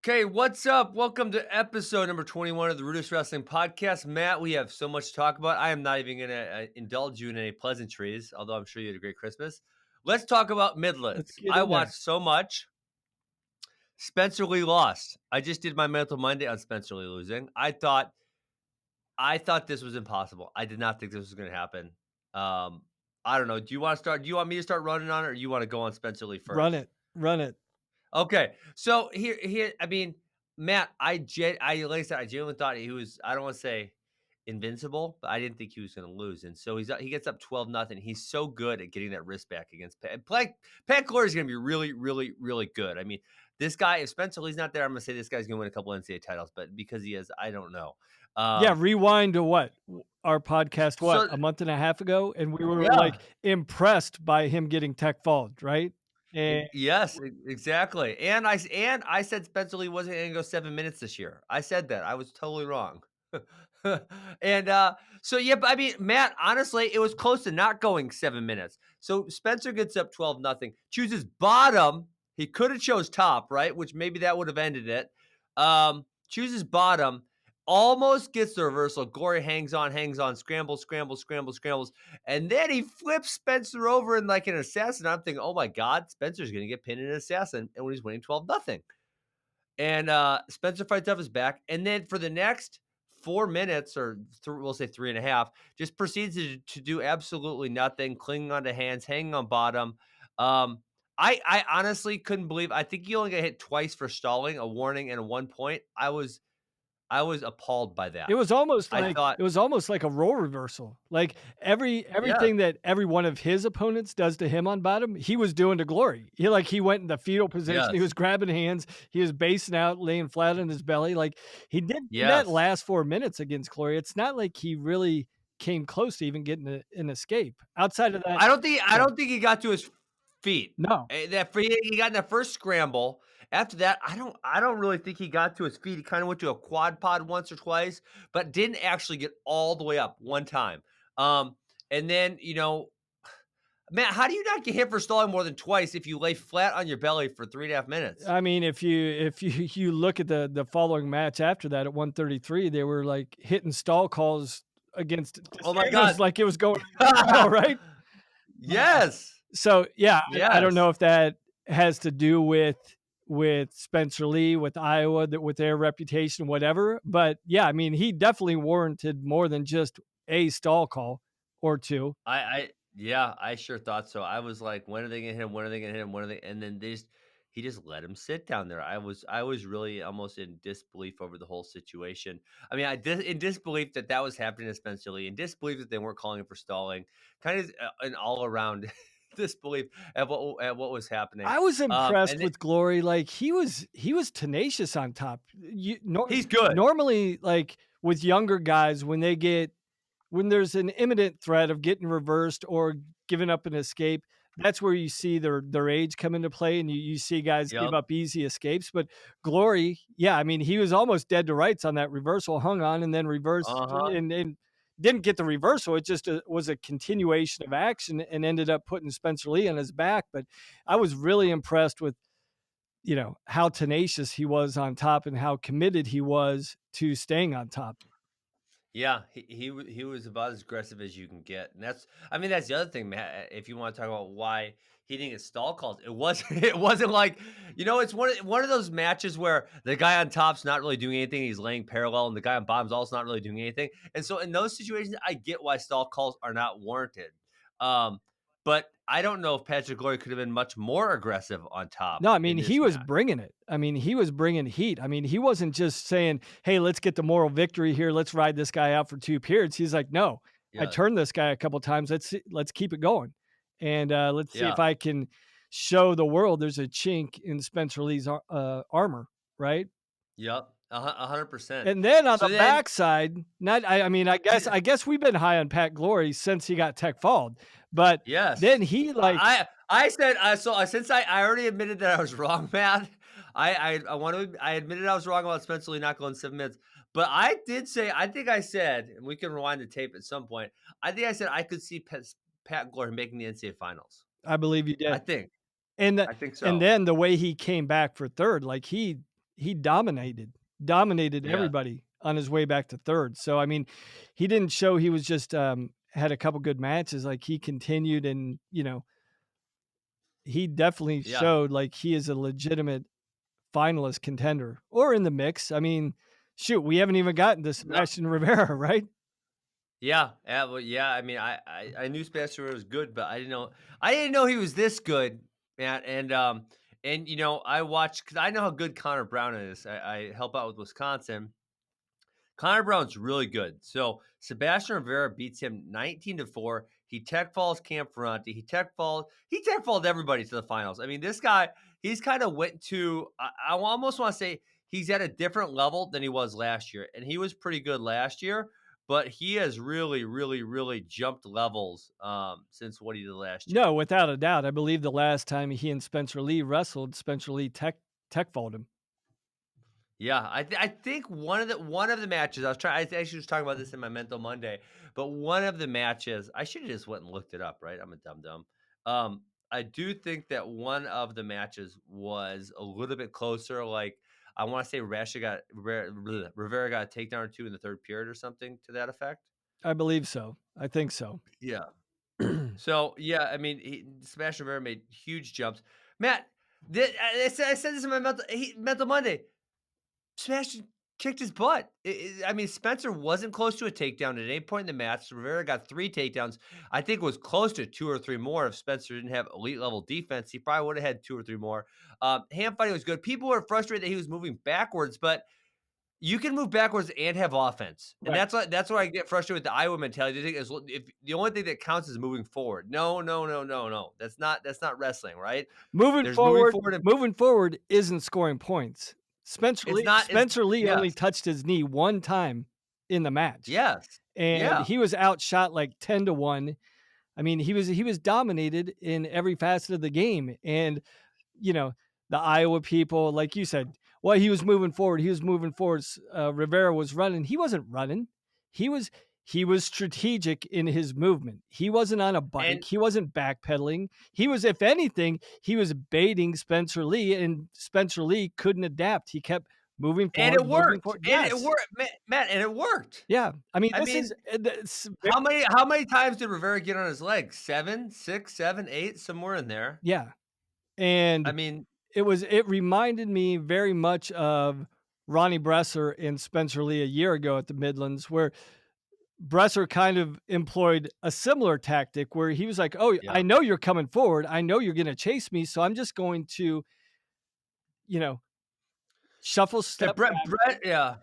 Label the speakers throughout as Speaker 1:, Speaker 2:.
Speaker 1: Okay, what's up? Welcome to episode number 21 of the RUDIS Wrestling Podcast. Matt, we have so much to talk about. I am not even going to indulge you in any pleasantries, although I'm sure you had a great Christmas. Let's talk about
Speaker 2: Let's
Speaker 1: Midlands.
Speaker 2: get
Speaker 1: I
Speaker 2: in there.
Speaker 1: watched so much. Spencer Lee lost. I just did my mental Monday on Spencer Lee losing. I thought this was impossible. I did not think this was going to happen. I don't know. Do you want to start? Do you want me to start running on it, or you want to go on Spencer Lee
Speaker 2: Run
Speaker 1: first?
Speaker 2: it. Run it.
Speaker 1: Okay, so here. I mean, Matt, like I said, I genuinely thought he was. I don't want to say invincible, but I didn't think he was going to lose. And so he gets up 12-0. He's so good at getting that wrist back against Pat Glory is going to be really, really, really good. I mean, this guy, if Spencer Lee's not there, I'm going to say this guy's going to win a couple NCAA titles. But because he is, I don't know.
Speaker 2: Yeah, rewind to what? Our podcast,
Speaker 1: So
Speaker 2: a month and a half ago? And we were
Speaker 1: yeah,
Speaker 2: impressed by him getting tech fauled, right? And
Speaker 1: yes, exactly. And I said Spencer Lee wasn't going to go 7 minutes this year. I said that. I was totally wrong. and so yeah, but I mean, Matt, honestly, it was close to not going 7 minutes. So Spencer gets up 12-0, chooses bottom. He could have chose top, right? Which maybe that would have ended it. Chooses bottom, almost gets the reversal. Glory hangs on, scrambles, and then he flips Spencer over in like an assassin. I'm thinking, oh my God, Spencer's gonna get pinned in an assassin, and when he's winning 12-0. And Spencer fights off his back. And then for the next 4 minutes, or we'll say 3.5, just proceeds to do absolutely nothing, clinging onto hands, hanging on bottom. I honestly couldn't believe. I think he only got hit twice for stalling, a warning and a 1 point. I was appalled by that.
Speaker 2: it was almost
Speaker 1: I
Speaker 2: like
Speaker 1: thought,
Speaker 2: a role reversal. Like
Speaker 1: yeah,
Speaker 2: everything that every one of his opponents does to him on bottom, he was doing to Glory. He went in the fetal position. He
Speaker 1: yes,
Speaker 2: was grabbing hands. He was basing out, laying flat on his belly. Like he did in that
Speaker 1: yes.
Speaker 2: last 4 minutes against Glory. It's not like he really came close to even getting an escape outside of that.
Speaker 1: I
Speaker 2: Yeah.
Speaker 1: don't think he got to his feet.
Speaker 2: No.
Speaker 1: He got in that first scramble. After that, I don't really think he got to his feet. He kind of went to a quad pod once or twice, but didn't actually get all the way up one time. And then, Matt, how do you not get hit for stalling more than twice if you lay flat on your belly for 3.5 minutes?
Speaker 2: I mean, if you look at the following match after that at 133, they were like hitting stall calls against
Speaker 1: Oh my
Speaker 2: Desanto's
Speaker 1: God.
Speaker 2: like it was going all right.
Speaker 1: Yes.
Speaker 2: So yeah, I don't
Speaker 1: Yes.
Speaker 2: know if that has to do with Spencer Lee, with Iowa, that with their reputation, whatever. But yeah, I mean, he definitely warranted more than just a stall call or two.
Speaker 1: Yeah, I sure thought so. I was like, when are they gonna hit him? When are they gonna hit him? When are they? And then he just let him sit down there. I was really almost in disbelief over the whole situation. I mean, in disbelief that was happening to Spencer Lee, in disbelief that they weren't calling him for stalling, kind of an all around disbelief at what was happening.
Speaker 2: I was impressed
Speaker 1: And then,
Speaker 2: with Glory. Like he was tenacious on top.
Speaker 1: he's good.
Speaker 2: Normally, like with younger guys, when there's an imminent threat of getting reversed or giving up an escape, that's where you see their age come into play, and you see guys give
Speaker 1: Yep.
Speaker 2: up easy escapes. But Glory, yeah, I mean, he was almost dead to rights on that reversal, hung on, and then reversed
Speaker 1: Uh huh.
Speaker 2: and didn't get the reversal. It just was a continuation of action and ended up putting Spencer Lee on his back. But I was really impressed with how tenacious he was on top and how committed he was to staying on top.
Speaker 1: Yeah, he was about as aggressive as you can get, and that's the other thing, Matt. If you want to talk about why he didn't get stall calls, it wasn't it wasn't like it's one of those matches where the guy on top's not really doing anything, he's laying parallel, and the guy on bottom's also not really doing anything, and so in those situations, I get why stall calls are not warranted. Um, but I don't know if Patrick Glory could have been much more aggressive on top
Speaker 2: No, I mean,
Speaker 1: in
Speaker 2: he
Speaker 1: this
Speaker 2: was
Speaker 1: match.
Speaker 2: bringing it. I mean, he was bringing heat. I mean, he wasn't just saying, "Hey, let's get the moral victory here. Let's ride this guy out for 2 periods." He's like, "No, I
Speaker 1: Yeah,
Speaker 2: turned this guy a couple times. Let's keep it going, and let's see
Speaker 1: yeah,
Speaker 2: if I can show the world there's a chink in Spencer Lee's armor, right?"
Speaker 1: yep, 100%.
Speaker 2: And then on
Speaker 1: So
Speaker 2: the
Speaker 1: then.
Speaker 2: backside, not I mean, I guess we've been high on Pat Glory since he got tech falled, but then
Speaker 1: Yes.
Speaker 2: he like
Speaker 1: I said, since I already admitted that I was wrong, Matt, I admitted I was wrong about Spencer Lee not going 7 minutes, but I did say, I think I said, and we can rewind the tape at some point. I think I said I could see Pat Glory making the NCAA finals.
Speaker 2: I believe you
Speaker 1: I
Speaker 2: did.
Speaker 1: think,
Speaker 2: And
Speaker 1: I think
Speaker 2: and
Speaker 1: so.
Speaker 2: then the way he came back for third, like he dominated
Speaker 1: Yeah.
Speaker 2: everybody on his way back to 3rd. So, I mean, he didn't show he was just, had a couple good matches, like, he continued and, he definitely
Speaker 1: Yeah.
Speaker 2: showed, like, he is a legitimate finalist contender or in the mix. I mean, shoot, we haven't even gotten to
Speaker 1: No.
Speaker 2: Sebastian Rivera, right?
Speaker 1: Yeah. Yeah. Well, yeah. I mean, I knew Spencer was good, but I didn't know he was this good, man. And I watched because I know how good Connor Brown is. I help out with Wisconsin. Connor Brown's really good. So Sebastian Rivera beats him 19-4. He tech falls Cam Ferranti. He tech falled everybody to the finals. I mean, this guy, he's kind of went to I almost want to say he's at a different level than he was last year. And he was pretty good last year, but he has really, really, really jumped levels since what he did last year.
Speaker 2: No, without a doubt. I believe the last time he and Spencer Lee wrestled, Spencer Lee tech fauled him.
Speaker 1: Yeah, I think one of the matches I actually was talking about this in my mental Monday, but one of the matches I should have just went and looked it up, right? I'm a dum dum. I do think that one of the matches was a little bit closer. Like I want to say Rivera got a takedown or two in the third period or something to that effect.
Speaker 2: I believe so. I think so.
Speaker 1: Yeah. So yeah, I mean, Sebastian Rivera made huge jumps. Matt, I said this in my mental Monday. Sebastian kicked his butt. I mean, Spencer wasn't close to a takedown at any point in the match. Rivera got 3 takedowns. I think it was close to 2 or 3 more if Spencer didn't have elite level defense. He probably would have had 2 or 3 more. Hand fighting was good. People were frustrated that he was moving backwards, but you can move backwards and have offense. And
Speaker 2: Right.
Speaker 1: that's why I get frustrated with the Iowa mentality. They think if the only thing that counts is moving forward. No, no, no, no, no. That's not wrestling, right?
Speaker 2: Moving
Speaker 1: There's moving
Speaker 2: forward
Speaker 1: forward and
Speaker 2: moving forward isn't scoring points. Spencer
Speaker 1: it's
Speaker 2: Lee
Speaker 1: not it's
Speaker 2: Spencer Lee
Speaker 1: yes.
Speaker 2: only touched his knee 1 time in the match,
Speaker 1: Yes.
Speaker 2: and
Speaker 1: Yeah.
Speaker 2: he was outshot like 10-1. I mean, he was dominated in every facet of the game, and, you know, the Iowa people, like you said, well, he was moving forward, Rivera was running. He wasn't running. He was he was strategic in his movement. He wasn't on a bike.
Speaker 1: And
Speaker 2: He wasn't backpedaling. He was, if anything, he was baiting Spencer Lee, and Spencer Lee couldn't adapt. He kept moving
Speaker 1: And
Speaker 2: forward,
Speaker 1: it
Speaker 2: moving
Speaker 1: worked,
Speaker 2: forward.
Speaker 1: and it
Speaker 2: Yes.
Speaker 1: worked, Matt, and it worked.
Speaker 2: Yeah. I mean,
Speaker 1: I
Speaker 2: this is
Speaker 1: mean,
Speaker 2: it's
Speaker 1: how many times did Rivera get on his legs? 7, 6, 7, 8, somewhere in there.
Speaker 2: yeah.
Speaker 1: I
Speaker 2: And
Speaker 1: mean,
Speaker 2: it reminded me very much of Ronnie Bresser and Spencer Lee a year ago at the Midlands, where Bresser kind of employed a similar tactic where he was like, "Oh, I
Speaker 1: yeah.
Speaker 2: know you're coming forward. I know you're gonna chase me, so I'm just going to, you know, shuffle
Speaker 1: And
Speaker 2: step
Speaker 1: Brett
Speaker 2: back."
Speaker 1: Brett yeah.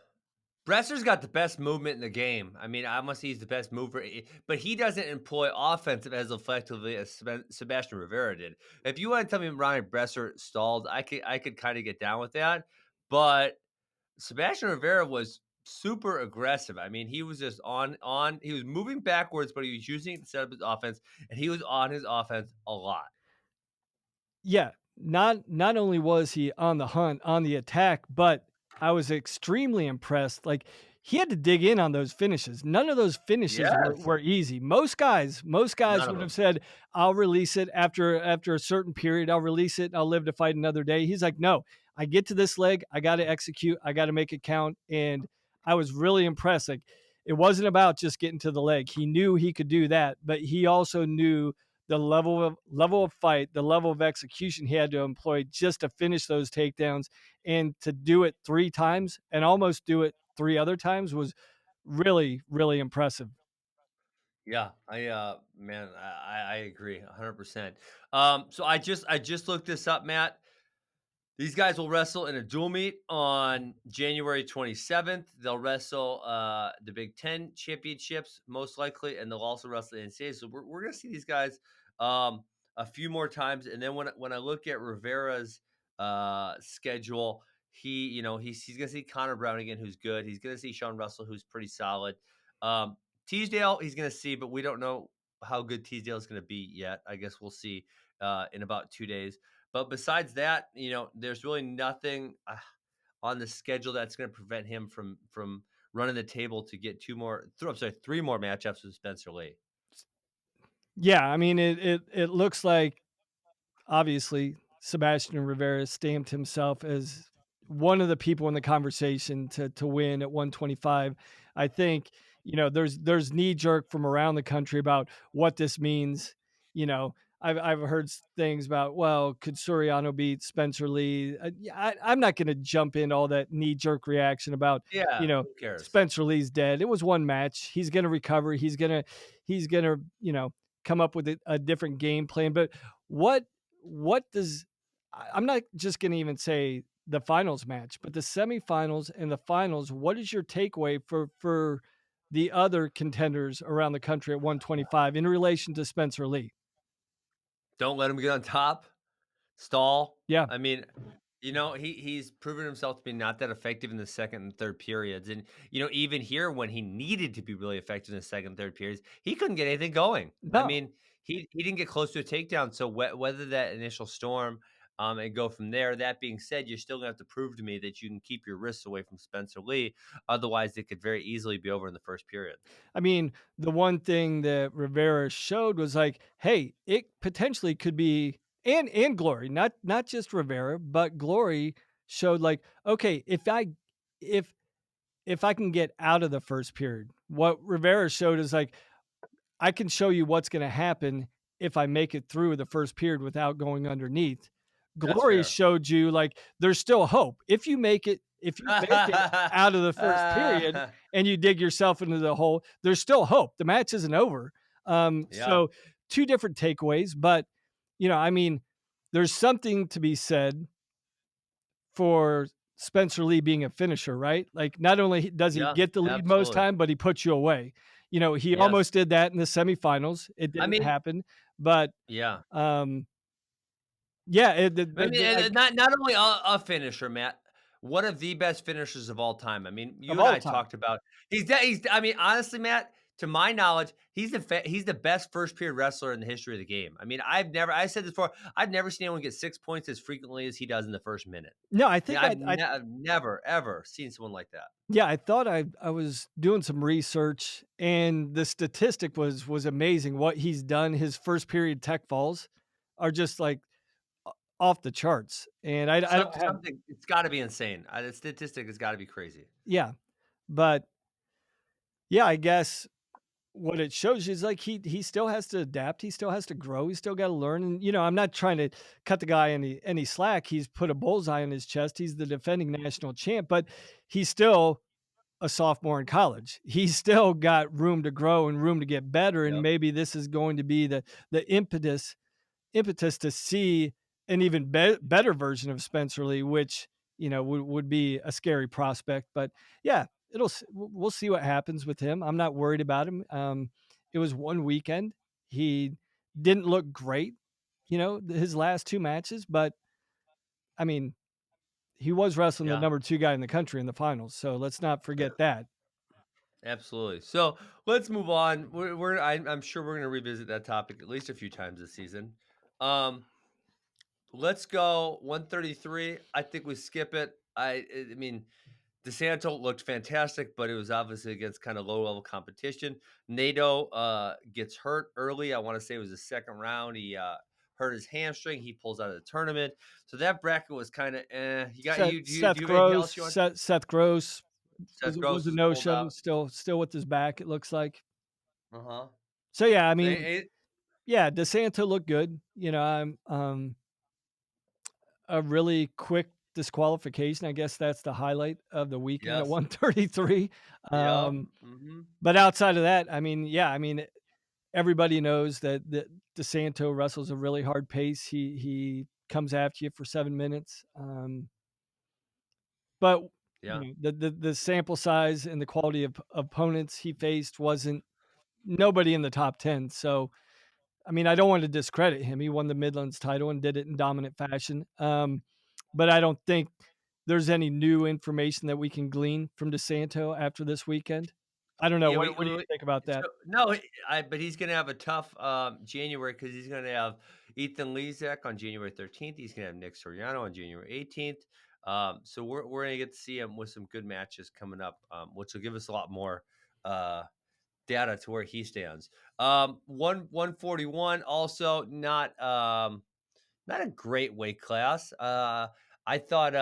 Speaker 1: Bresser's got the best movement in the game. I mean, I must say he's the best mover, but he doesn't employ offensive as effectively as Sebastian Rivera did. If you want to tell me Ronnie Bresser stalled, I could kind of get down with that, but Sebastian Rivera was super aggressive. I mean, he was just on. He was moving backwards, but he was using it to set up his offense, and he was on his offense a lot.
Speaker 2: Yeah, not only was he on the hunt, on the attack, but I was extremely impressed. Like, he had to dig in on those finishes. None of those finishes were
Speaker 1: Yes,
Speaker 2: were easy. Most guys
Speaker 1: none of
Speaker 2: would have
Speaker 1: them.
Speaker 2: said, "I'll release it after a certain period. I'll release it, and I'll live to fight another day." He's like, "No, I get to this leg, I gotta execute, I gotta make it count," and I was really impressed. Like, it wasn't about just getting to the leg. He knew he could do that, but he also knew the level of fight, the level of execution he had to employ just to finish those takedowns, and to do it 3 times and almost do it 3 other times was really, really impressive.
Speaker 1: Yeah, man, I agree 100%. So I just looked this up, Matt. These guys will wrestle in a dual meet on January 27th. They'll wrestle the Big Ten championships, most likely, and they'll also wrestle the NCAA. So we're going to see these guys a few more times. And then when I look at Rivera's schedule, he's going to see Connor Brown again, who's good. He's going to see Sean Russell, who's pretty solid. Um, Teasdale, he's going to see, but we don't know how good Teasdale is going to be yet. I guess we'll see in about 2 days. But besides that, there's really nothing on the schedule that's going to prevent him from running the table to get I'm sorry, 3 more matchups with Spencer Lee.
Speaker 2: Yeah, I mean, it looks like, obviously, Sebastian Rivera stamped himself as one of the people in the conversation to win at 125. I think, there's knee jerk from around the country about what this means. I've heard things about, well, could Soriano beat Spencer Lee? Yeah, I'm not going to jump into all that knee jerk reaction about,
Speaker 1: Yeah, who cares?
Speaker 2: Spencer Lee's dead. It was one match. He's going to recover. He's gonna come up with a different game plan. But what what does I'm not just going to even say the finals match, but the semifinals and the finals. What is your takeaway for the other contenders around the country at 125 in relation to Spencer Lee?
Speaker 1: Don't let him get on top. Stall.
Speaker 2: Yeah,
Speaker 1: I mean, he's proven himself to be not that effective in the second and third periods, and even here when he needed to be really effective in the second and third periods, he couldn't get anything going. I
Speaker 2: no.
Speaker 1: mean, he didn't get close to a takedown. So whether that initial storm, and go from there. That being said, you're still gonna have to prove to me that you can keep your wrists away from Spencer Lee. Otherwise, it could very easily be over in the first period.
Speaker 2: I mean, the one thing that Rivera showed was like, hey, it potentially could be, and Glory, not just Rivera, but Glory showed like, okay, if if I can get out of the first period, what Rivera showed is like, I can show you what's going to happen if I make it through the first period without going underneath.
Speaker 1: That's
Speaker 2: Glory
Speaker 1: fair.
Speaker 2: showed you like there's still hope. If you make it out of the first period and you dig yourself into the hole, there's still hope. The match isn't over.
Speaker 1: Yeah,
Speaker 2: So two different takeaways, but I mean, there's something to be said for Spencer Lee being a finisher, right? Like, not only does he
Speaker 1: yeah,
Speaker 2: get the lead most
Speaker 1: absolutely.
Speaker 2: time, but he puts you away. He
Speaker 1: Yes.
Speaker 2: almost did that in the semifinals. It
Speaker 1: I
Speaker 2: didn't
Speaker 1: mean,
Speaker 2: happen, but,
Speaker 1: yeah.
Speaker 2: um, yeah,
Speaker 1: I mean, not only a finisher, Matt, one of the best finishers of all time. I mean,
Speaker 2: of
Speaker 1: you and
Speaker 2: all
Speaker 1: I
Speaker 2: time.
Speaker 1: talked about he's I mean, honestly, Matt, to my knowledge, he's the best first period wrestler in the history of the game. I mean, I said this before, I've never seen anyone get 6 points as frequently as he does in the first minute.
Speaker 2: No, I
Speaker 1: Yeah,
Speaker 2: think I
Speaker 1: I've never, ever seen someone like that.
Speaker 2: yeah, I thought I was doing some research, and the statistic was amazing. What he's done, his first period tech falls are just, like, off the charts, and I don't have.
Speaker 1: Something it's gotta be insane. The statistic has gotta be crazy.
Speaker 2: Yeah, but, yeah, I guess what it shows you is like he still has to adapt, he still has to grow, he's still gotta learn, and, I'm not trying to cut the guy any slack. He's put a bullseye on his chest, he's the defending national champ, but he's still a sophomore in college. He's still got room to grow and room to get better, and
Speaker 1: Yep.
Speaker 2: maybe this is going to be the impetus to see an even better version of Spencer Lee, which would be a scary prospect. But yeah, we'll see what happens with him. I'm not worried about him. It was one weekend. He didn't look great, his last two matches, but I mean, he was wrestling the
Speaker 1: Yeah.
Speaker 2: number two guy in the country in the finals, so let's not forget that.
Speaker 1: Absolutely. So let's move on. I'm sure we're going to revisit that topic at least a few times this season. Um, let's go 133. I think we skip it. I mean, Desanto looked fantastic, but it was obviously against kind of low level competition. NATO gets hurt early. I want to say it was the second round. He hurt his hamstring. He pulls out of the tournament. So that bracket was kind of You got
Speaker 2: Seth
Speaker 1: you. Do
Speaker 2: Seth
Speaker 1: you have anything
Speaker 2: Gross
Speaker 1: else you want?
Speaker 2: Seth Gross was
Speaker 1: Seth
Speaker 2: was
Speaker 1: Gross
Speaker 2: a
Speaker 1: was pulled
Speaker 2: no-show,
Speaker 1: out.
Speaker 2: still with his back, it looks like.
Speaker 1: Uh huh.
Speaker 2: So, yeah, I
Speaker 1: So
Speaker 2: mean, yeah, DeSanto looked good. I'm, a really quick disqualification, I guess that's the highlight of the weekend at
Speaker 1: yes.
Speaker 2: 133.
Speaker 1: Yep.
Speaker 2: Um,
Speaker 1: Mhm.
Speaker 2: but outside of that, I mean, yeah, I mean, everybody knows that DeSanto wrestles a really hard pace. He comes after you for 7 minutes. But,
Speaker 1: Yeah.
Speaker 2: the sample size and the quality of opponents he faced wasn't nobody in the top 10. So, I mean, I don't want to discredit him. He won the Midlands title and did it in dominant fashion. But I don't think there's any new information that we can glean from DeSanto after this weekend. I don't know.
Speaker 1: Yeah,
Speaker 2: What do you think about that?
Speaker 1: so no, but he's gonna have a tough, January because he's gonna have Ethan Lezak on January 13th. He's gonna have Nick Soriano on January 18th. So we're gonna get to see him with some good matches coming up, which will give us a lot more, uh, data to where he stands. 141 also not a great weight class. I thought,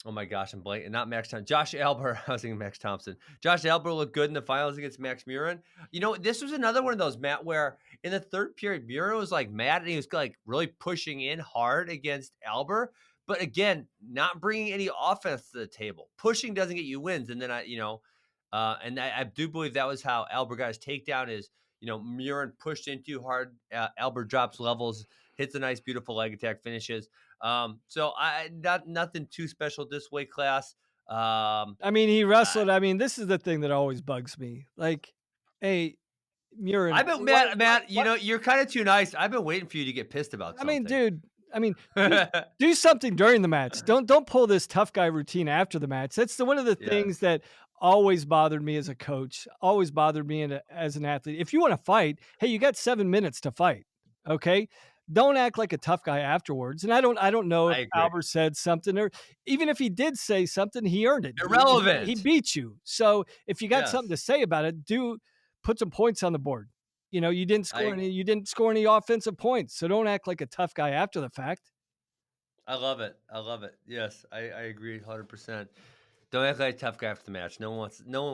Speaker 1: Oh my gosh, I'm blanking. Not Max Thompson. Josh Alber. I was thinking Max Thompson. Josh Alber looked good in the finals against Max Murin. You know, this was another one of those, Matt, where in the third period, Murin was like mad and he was like really pushing in hard against Alber. But again, not bringing any offense to the table. Pushing doesn't get you wins. And then I do believe that was how Alber got his takedown. Is Murin pushed in too hard. Alber drops levels, hits a nice, beautiful leg attack, finishes. So I not nothing too special this weight class.
Speaker 2: I mean, he
Speaker 1: I,
Speaker 2: wrestled. I mean, this is the thing that always bugs me. Like, hey, Murin,
Speaker 1: I've been Matt. You're kind of too nice. I've been waiting for you to get pissed about
Speaker 2: I mean,
Speaker 1: something.
Speaker 2: dude, I mean, do something during the match. Don't pull this tough guy routine after the match. That's one of the things
Speaker 1: Yes,
Speaker 2: that always bothered me as a coach, always bothered me as an athlete. If you want to fight, hey, you got 7 minutes to fight. Okay? Don't act like a tough guy afterwards. And I don't know if
Speaker 1: I agree.
Speaker 2: Albert said something, or even if he did say something, he earned it. He
Speaker 1: Irrelevant.
Speaker 2: beat you. So if you got something
Speaker 1: Yes,
Speaker 2: to say about it, do put some points on the board.
Speaker 1: I
Speaker 2: You didn't score any offensive points, so don't act like a tough guy after the fact.
Speaker 1: I love it. I love it. Yes, I agree 100%. Don't act like a tough guy after the match. No one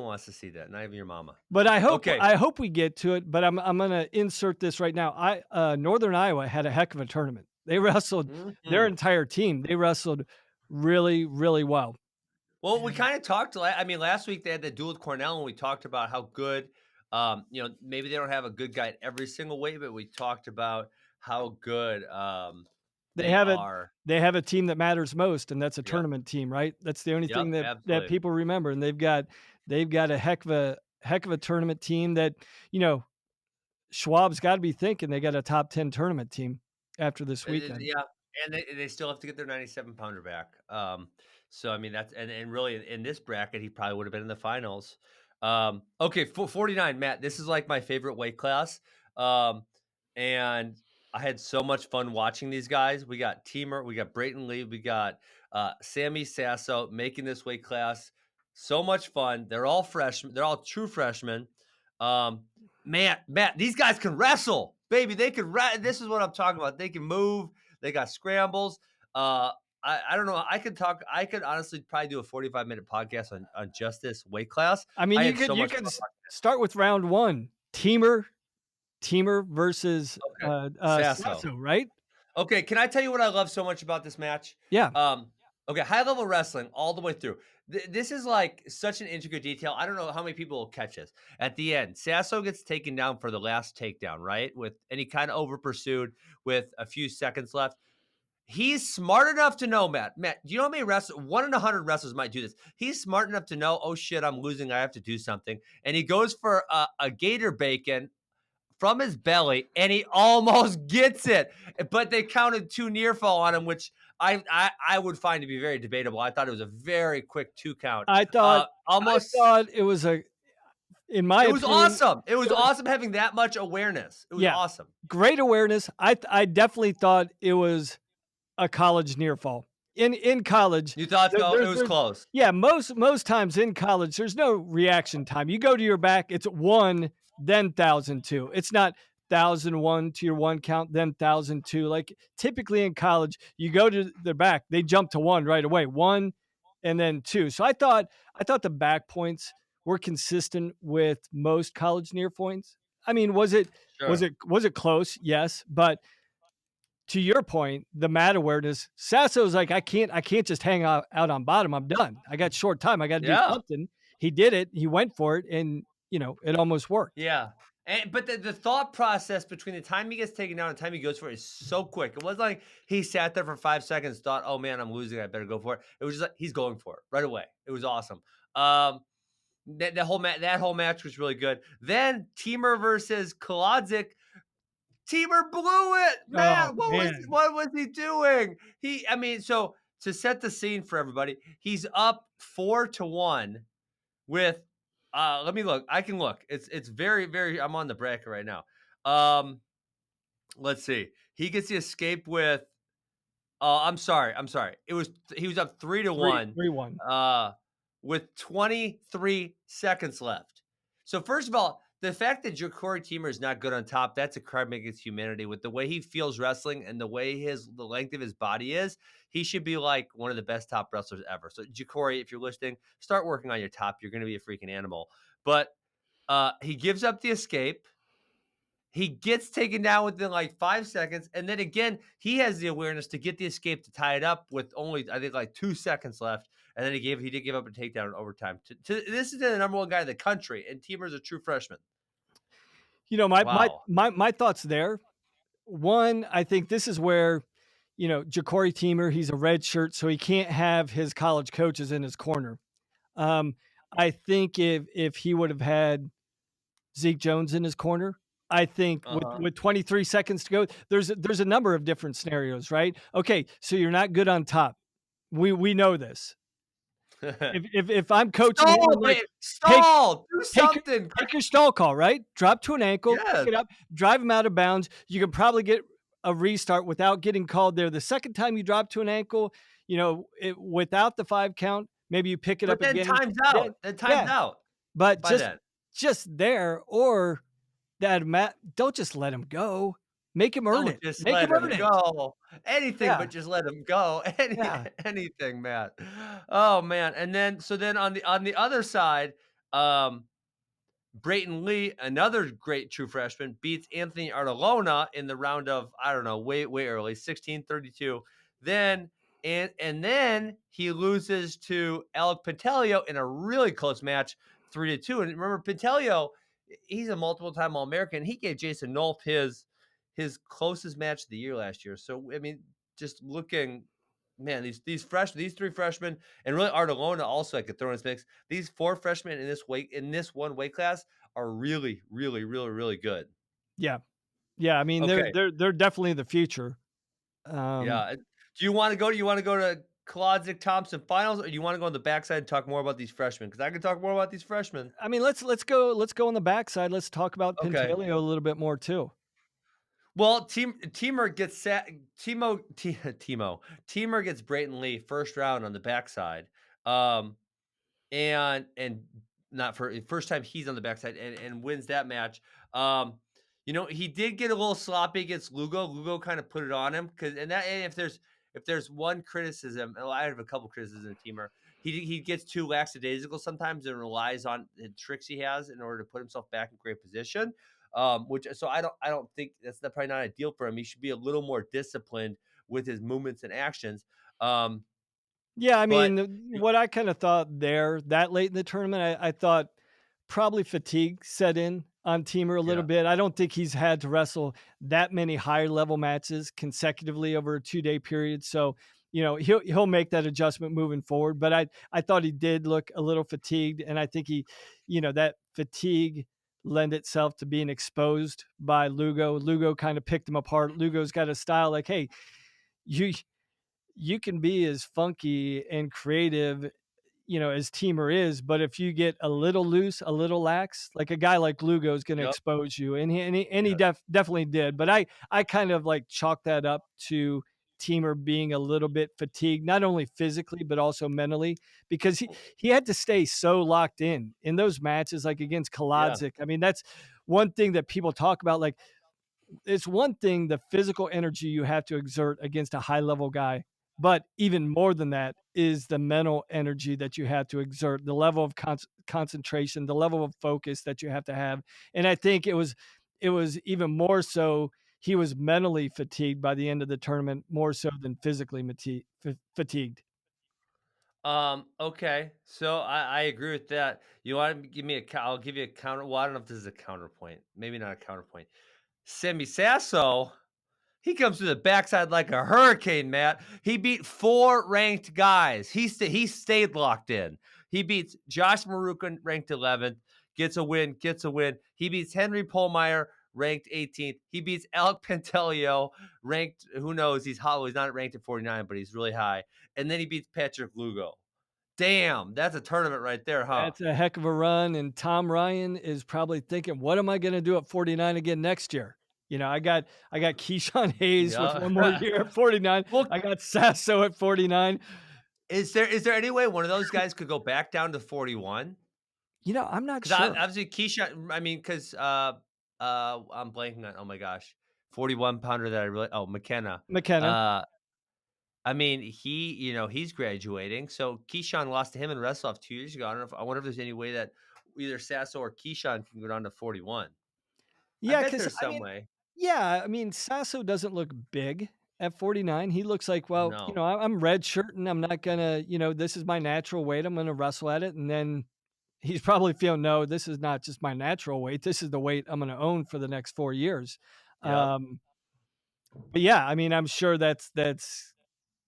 Speaker 1: wants to see that. Not even your mama.
Speaker 2: But
Speaker 1: Okay.
Speaker 2: I hope we get to it, but I'm gonna insert this right now. Northern Iowa had a heck of a tournament. They wrestled their
Speaker 1: Mhm.
Speaker 2: entire team. They wrestled really, really well.
Speaker 1: Well, we kind of talked. Last week they had the duel with Cornell, and we talked about how good. Maybe they don't have a good guy at every single weight, but we talked about how good
Speaker 2: They
Speaker 1: they
Speaker 2: have it
Speaker 1: are.
Speaker 2: they have a team that matters most, and that's a
Speaker 1: Yep.
Speaker 2: tournament team, right? That's the only thing
Speaker 1: Yep.
Speaker 2: that
Speaker 1: Absolutely.
Speaker 2: people remember, and they've got a heck of a tournament team that, you know, Schwab's gotta be thinking they got a top 10 tournament team after this weekend.
Speaker 1: Yeah, and they still have to get their 97 pounder back. So I mean that's and really in this bracket he probably would have been in the finals. Okay, 49, Matt. This is like my favorite weight class. Um, and I had so much fun watching these guys. We got Teamer, we got Brayton Lee, we got Sammy Sasso making this weight class. So much fun. They're all freshmen. They're all true freshmen. Um, Matt, these guys can wrestle, baby. They can. This is what I'm talking about. They can move. They got scrambles. I don't know. I could honestly probably do a 45-minute podcast on just this weight class.
Speaker 2: I mean,
Speaker 1: I had so
Speaker 2: you
Speaker 1: much
Speaker 2: could
Speaker 1: fun watching
Speaker 2: start with round 1. Teamer versus,
Speaker 1: it. Okay, Sasso.
Speaker 2: Sasso, right?
Speaker 1: Okay, can I tell you what I love so much about this match?
Speaker 2: Yeah.
Speaker 1: Okay, high level wrestling all the way through. This is like such an intricate detail. I don't know how many people will catch this. At the end, Sasso gets taken down for the last takedown, right? And he kind of over pursued with a few seconds left. He's smart enough to know, Matt, do you know how many wrestlers? 1 in 100 wrestlers might do this. He's smart enough to know, oh shit, I'm losing. I have to do something. And he goes for a gator bacon from his belly, and he almost gets it. But they counted 2 near fall on him, which I would find to be very debatable. I thought it was a very quick 2 count.
Speaker 2: I thought I
Speaker 1: Almost
Speaker 2: thought it was in my
Speaker 1: it was
Speaker 2: opinion,
Speaker 1: awesome. It was
Speaker 2: it was
Speaker 1: awesome having that much awareness. It was
Speaker 2: yeah,
Speaker 1: awesome.
Speaker 2: great awareness. I definitely thought it was a college near fall. In college,
Speaker 1: You thought so? It was
Speaker 2: there's
Speaker 1: close.
Speaker 2: yeah, most times in college, there's no reaction time. You go to your back, it's 1, then 1,002. It's not 1,001 to your 1 count, then 1,002. Like, typically in college, you go to the back, they jump to 1 right away, 1 and then 2. So I thought the back points were consistent with most college near points. I mean,
Speaker 1: Sure.
Speaker 2: was it close? Yes, but to your point, the mat awareness, Sasso's like, I can't just hang out on bottom. I'm done. I got short time. I got to do
Speaker 1: Yeah.
Speaker 2: something. He did it. He went for it, and it almost worked.
Speaker 1: Yeah. But the thought process between the time he gets taken down and the time he goes for it is so quick. It wasn't like he sat there for 5 seconds, thought, "Oh man, I'm losing. I better go for it." It was just like he's going for it right away. It was awesome. Um, that whole match was really good. Then Teamer versus Kolodzik. Teamer blew it,
Speaker 2: Oh
Speaker 1: man.
Speaker 2: man,
Speaker 1: What was he doing? So to set the scene for everybody, he's up 4-1 with let me look. I can look. It's very, very I'm on the bracket right now. Um, let's see. He gets the escape with I'm sorry. I'm sorry. He was up 3 to
Speaker 2: three
Speaker 1: 1
Speaker 2: three one.
Speaker 1: uh with 23 seconds left. So first of all, the fact that Ja'Cory Teamer is not good on top, that's a crime against humanity. With the way he feels wrestling and the way the length of his body is, he should be like one of the best top wrestlers ever. So Ja'Cory, if you're listening, start working on your top. You're going to be a freaking animal. But he gives up the escape. He gets taken down within like 5 seconds, and then again, he has the awareness to get the escape to tie it up with only, I think, like 2 seconds left. And then he did give up a takedown in overtime. This is the number one guy in the country, and Teamer's a true freshman.
Speaker 2: You know,
Speaker 1: Wow.
Speaker 2: my thoughts there. One, I think this is where, Ja'Cory Teamer, he's a red shirt, so he can't have his college coaches in his corner. Um, I think if he would have had Zeke Jones in his corner, I think
Speaker 1: Uh
Speaker 2: with 23 seconds to go, there's a number of different scenarios, right? Okay, so you're not good on top. We know this.
Speaker 1: huh.
Speaker 2: If I'm coaching him,
Speaker 1: Stall,
Speaker 2: I'm like,
Speaker 1: man!
Speaker 2: take
Speaker 1: Stall! Do
Speaker 2: take your
Speaker 1: something!
Speaker 2: take your stall call, right? Drop to an ankle, pick
Speaker 1: Yes,
Speaker 2: it up, drive him out of bounds. You can probably get a restart without getting called there. The second time you drop to an ankle, without the 5 count, maybe you pick it
Speaker 1: but
Speaker 2: up
Speaker 1: then
Speaker 2: again.
Speaker 1: time's
Speaker 2: Then
Speaker 1: out. Then time's
Speaker 2: yeah,
Speaker 1: out
Speaker 2: but
Speaker 1: by then.
Speaker 2: just there or that don't just let him go. Make him earn
Speaker 1: Don't
Speaker 2: it.
Speaker 1: just
Speaker 2: Make him
Speaker 1: let him
Speaker 2: earn it.
Speaker 1: go. Anything
Speaker 2: Yeah,
Speaker 1: but just let him go.
Speaker 2: yeah.
Speaker 1: Anything, Matt. Oh, man, and then on the other side, um, Brayton Lee, another great true freshman, beats Anthony Artelona in the round of, I don't know, way early, 16-32. Then and then he loses to Alec Pantaleo in a really close match, 3-2. And remember, Pantaleo, he's a multiple time All-American. He gave Jason Nolf his closest match of the year last year. So I mean, just looking, man, these three freshmen, and really Artelona also I could throw in this mix. These four freshmen in this one weight class are really, really, really, really good.
Speaker 2: Yeah. Yeah, I mean, they're
Speaker 1: Okay.
Speaker 2: they're they're definitely the future.
Speaker 1: Yeah.
Speaker 2: Um,
Speaker 1: Do you want to go to Klodzik Thompson finals, or do you want to go on the backside and talk more about these freshmen? Because I can talk more about these freshmen.
Speaker 2: I mean, let's go on the backside. Let's talk about
Speaker 1: Okay.
Speaker 2: Pentaleo a little bit more too.
Speaker 1: Well, Teamer gets sat Teamer gets Brayton Lee first round on the backside. Um and not for first time he's on the backside and wins that match. Um, he did get a little sloppy against Lugo. Lugo kind of put it on him and if there's one criticism, well, I have a couple criticisms of Teamer. He gets too lackadaisical sometimes and relies on the tricks he has in order to put himself back in great position. Which so I don't think probably not ideal for him. He should be a little more disciplined with his movements and actions. Um,
Speaker 2: Yeah, I
Speaker 1: but
Speaker 2: mean, what I kind of thought there that late in the tournament, I thought probably fatigue set in on Teamer a little
Speaker 1: yeah,
Speaker 2: bit. I don't think he's had to wrestle that many higher level matches consecutively over a 2-day period. So, he'll make that adjustment moving forward. But I thought he did look a little fatigued, and I think that fatigue lend itself to being exposed by Lugo. Lugo kind of picked him apart. Lugo's got a style like, hey, you you can be as funky and creative, as Teamer is, but if you get a little loose, a little lax, like a guy like Lugo is going to
Speaker 1: yep,
Speaker 2: expose you, and he
Speaker 1: yeah,
Speaker 2: definitely did. But I kind of like chalk that up to Teamer being a little bit fatigued, not only physically but also mentally, because he had to stay so locked in those matches, like against
Speaker 1: yeah.
Speaker 2: Kolodzik. I mean, that's one thing that people talk about. Like, it's one thing the physical energy you have to exert against a high level guy, but even more than that is the mental energy that you have to exert, the level of concentration, the level of focus that you have to have. And I think it was even more so he was mentally fatigued by the end of the tournament, more so than physically fatigued.
Speaker 1: Okay. So I agree with that. You want to give me I'll give you a counter. Well, I don't know if this is a counterpoint. Maybe not a counterpoint. Semi Sasso, he comes to the backside like a hurricane, Matt. He beat four ranked guys. He stayed locked in. He beats Josh Marukin, ranked 11th, gets a win. He beats Henry Polmeyer, ranked 18th. He beats Alec Pantaleo, ranked, who knows, he's hollow. He's not ranked at 49, but he's really high. And then he beats Patrick Lugo. Damn, that's a tournament right there, huh?
Speaker 2: That's a heck of a run, and Tom Ryan is probably thinking, "What am I gonna do at 49 again next year?" I got Keyshawn Hayes with one more
Speaker 1: Yeah.
Speaker 2: year at 49.
Speaker 1: Well,
Speaker 2: I got Sasso at 49.
Speaker 1: is there any way one of those guys could go back down to 41?
Speaker 2: I'm not
Speaker 1: 'Cause I
Speaker 2: sure.
Speaker 1: obviously Keyshawn I mean, 'cause, I'm blanking on oh my gosh, 41 pounder that I really oh, McKenna.
Speaker 2: McKenna.
Speaker 1: Uh, I mean, he's graduating, so Keyshawn lost to him in wrestle off 2 years ago. I wonder if there's any way that either Sasso or Keyshawn can go down to 41. I
Speaker 2: Yeah,
Speaker 1: bet
Speaker 2: because
Speaker 1: there's some way.
Speaker 2: I mean, Sasso doesn't look big at 49. He looks like, well,
Speaker 1: No.
Speaker 2: I'm red shirting. I'm not gonna, this is my natural weight. I'm gonna wrestle at it. And then he's probably feeling, no, this is not just my natural weight. This is the weight I'm gonna own for the next 4 years.
Speaker 1: Yep.
Speaker 2: But yeah, I mean, I'm sure that's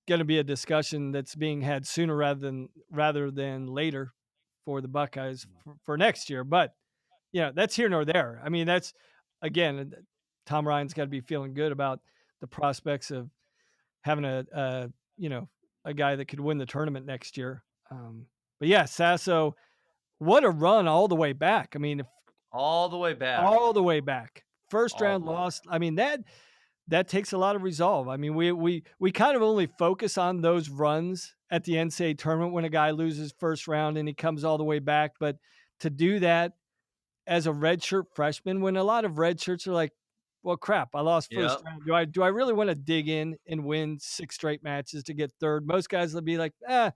Speaker 2: gonna be a discussion that's being had sooner rather than later for the Buckeyes for next year. But that's here nor there. I mean, that's again, Tom Ryan's got to be feeling good about the prospects of having you know, a guy that could win the tournament next year. But yeah, Sasso, what a run all the way back. I mean, if
Speaker 1: All the way back.
Speaker 2: all the way back, first
Speaker 1: All
Speaker 2: round
Speaker 1: the way back.
Speaker 2: loss. I mean, that takes a lot of resolve. I mean, we kind of only focus on those runs at the NCAA tournament when a guy loses first round and he comes all the way back. But to do that as a redshirt freshman, when a lot of red shirts are like, well, crap, I lost first
Speaker 1: Yep.
Speaker 2: round. Do I really want to dig in and win 6 straight matches to get third? Most guys will be like,
Speaker 1: Nah,
Speaker 2: I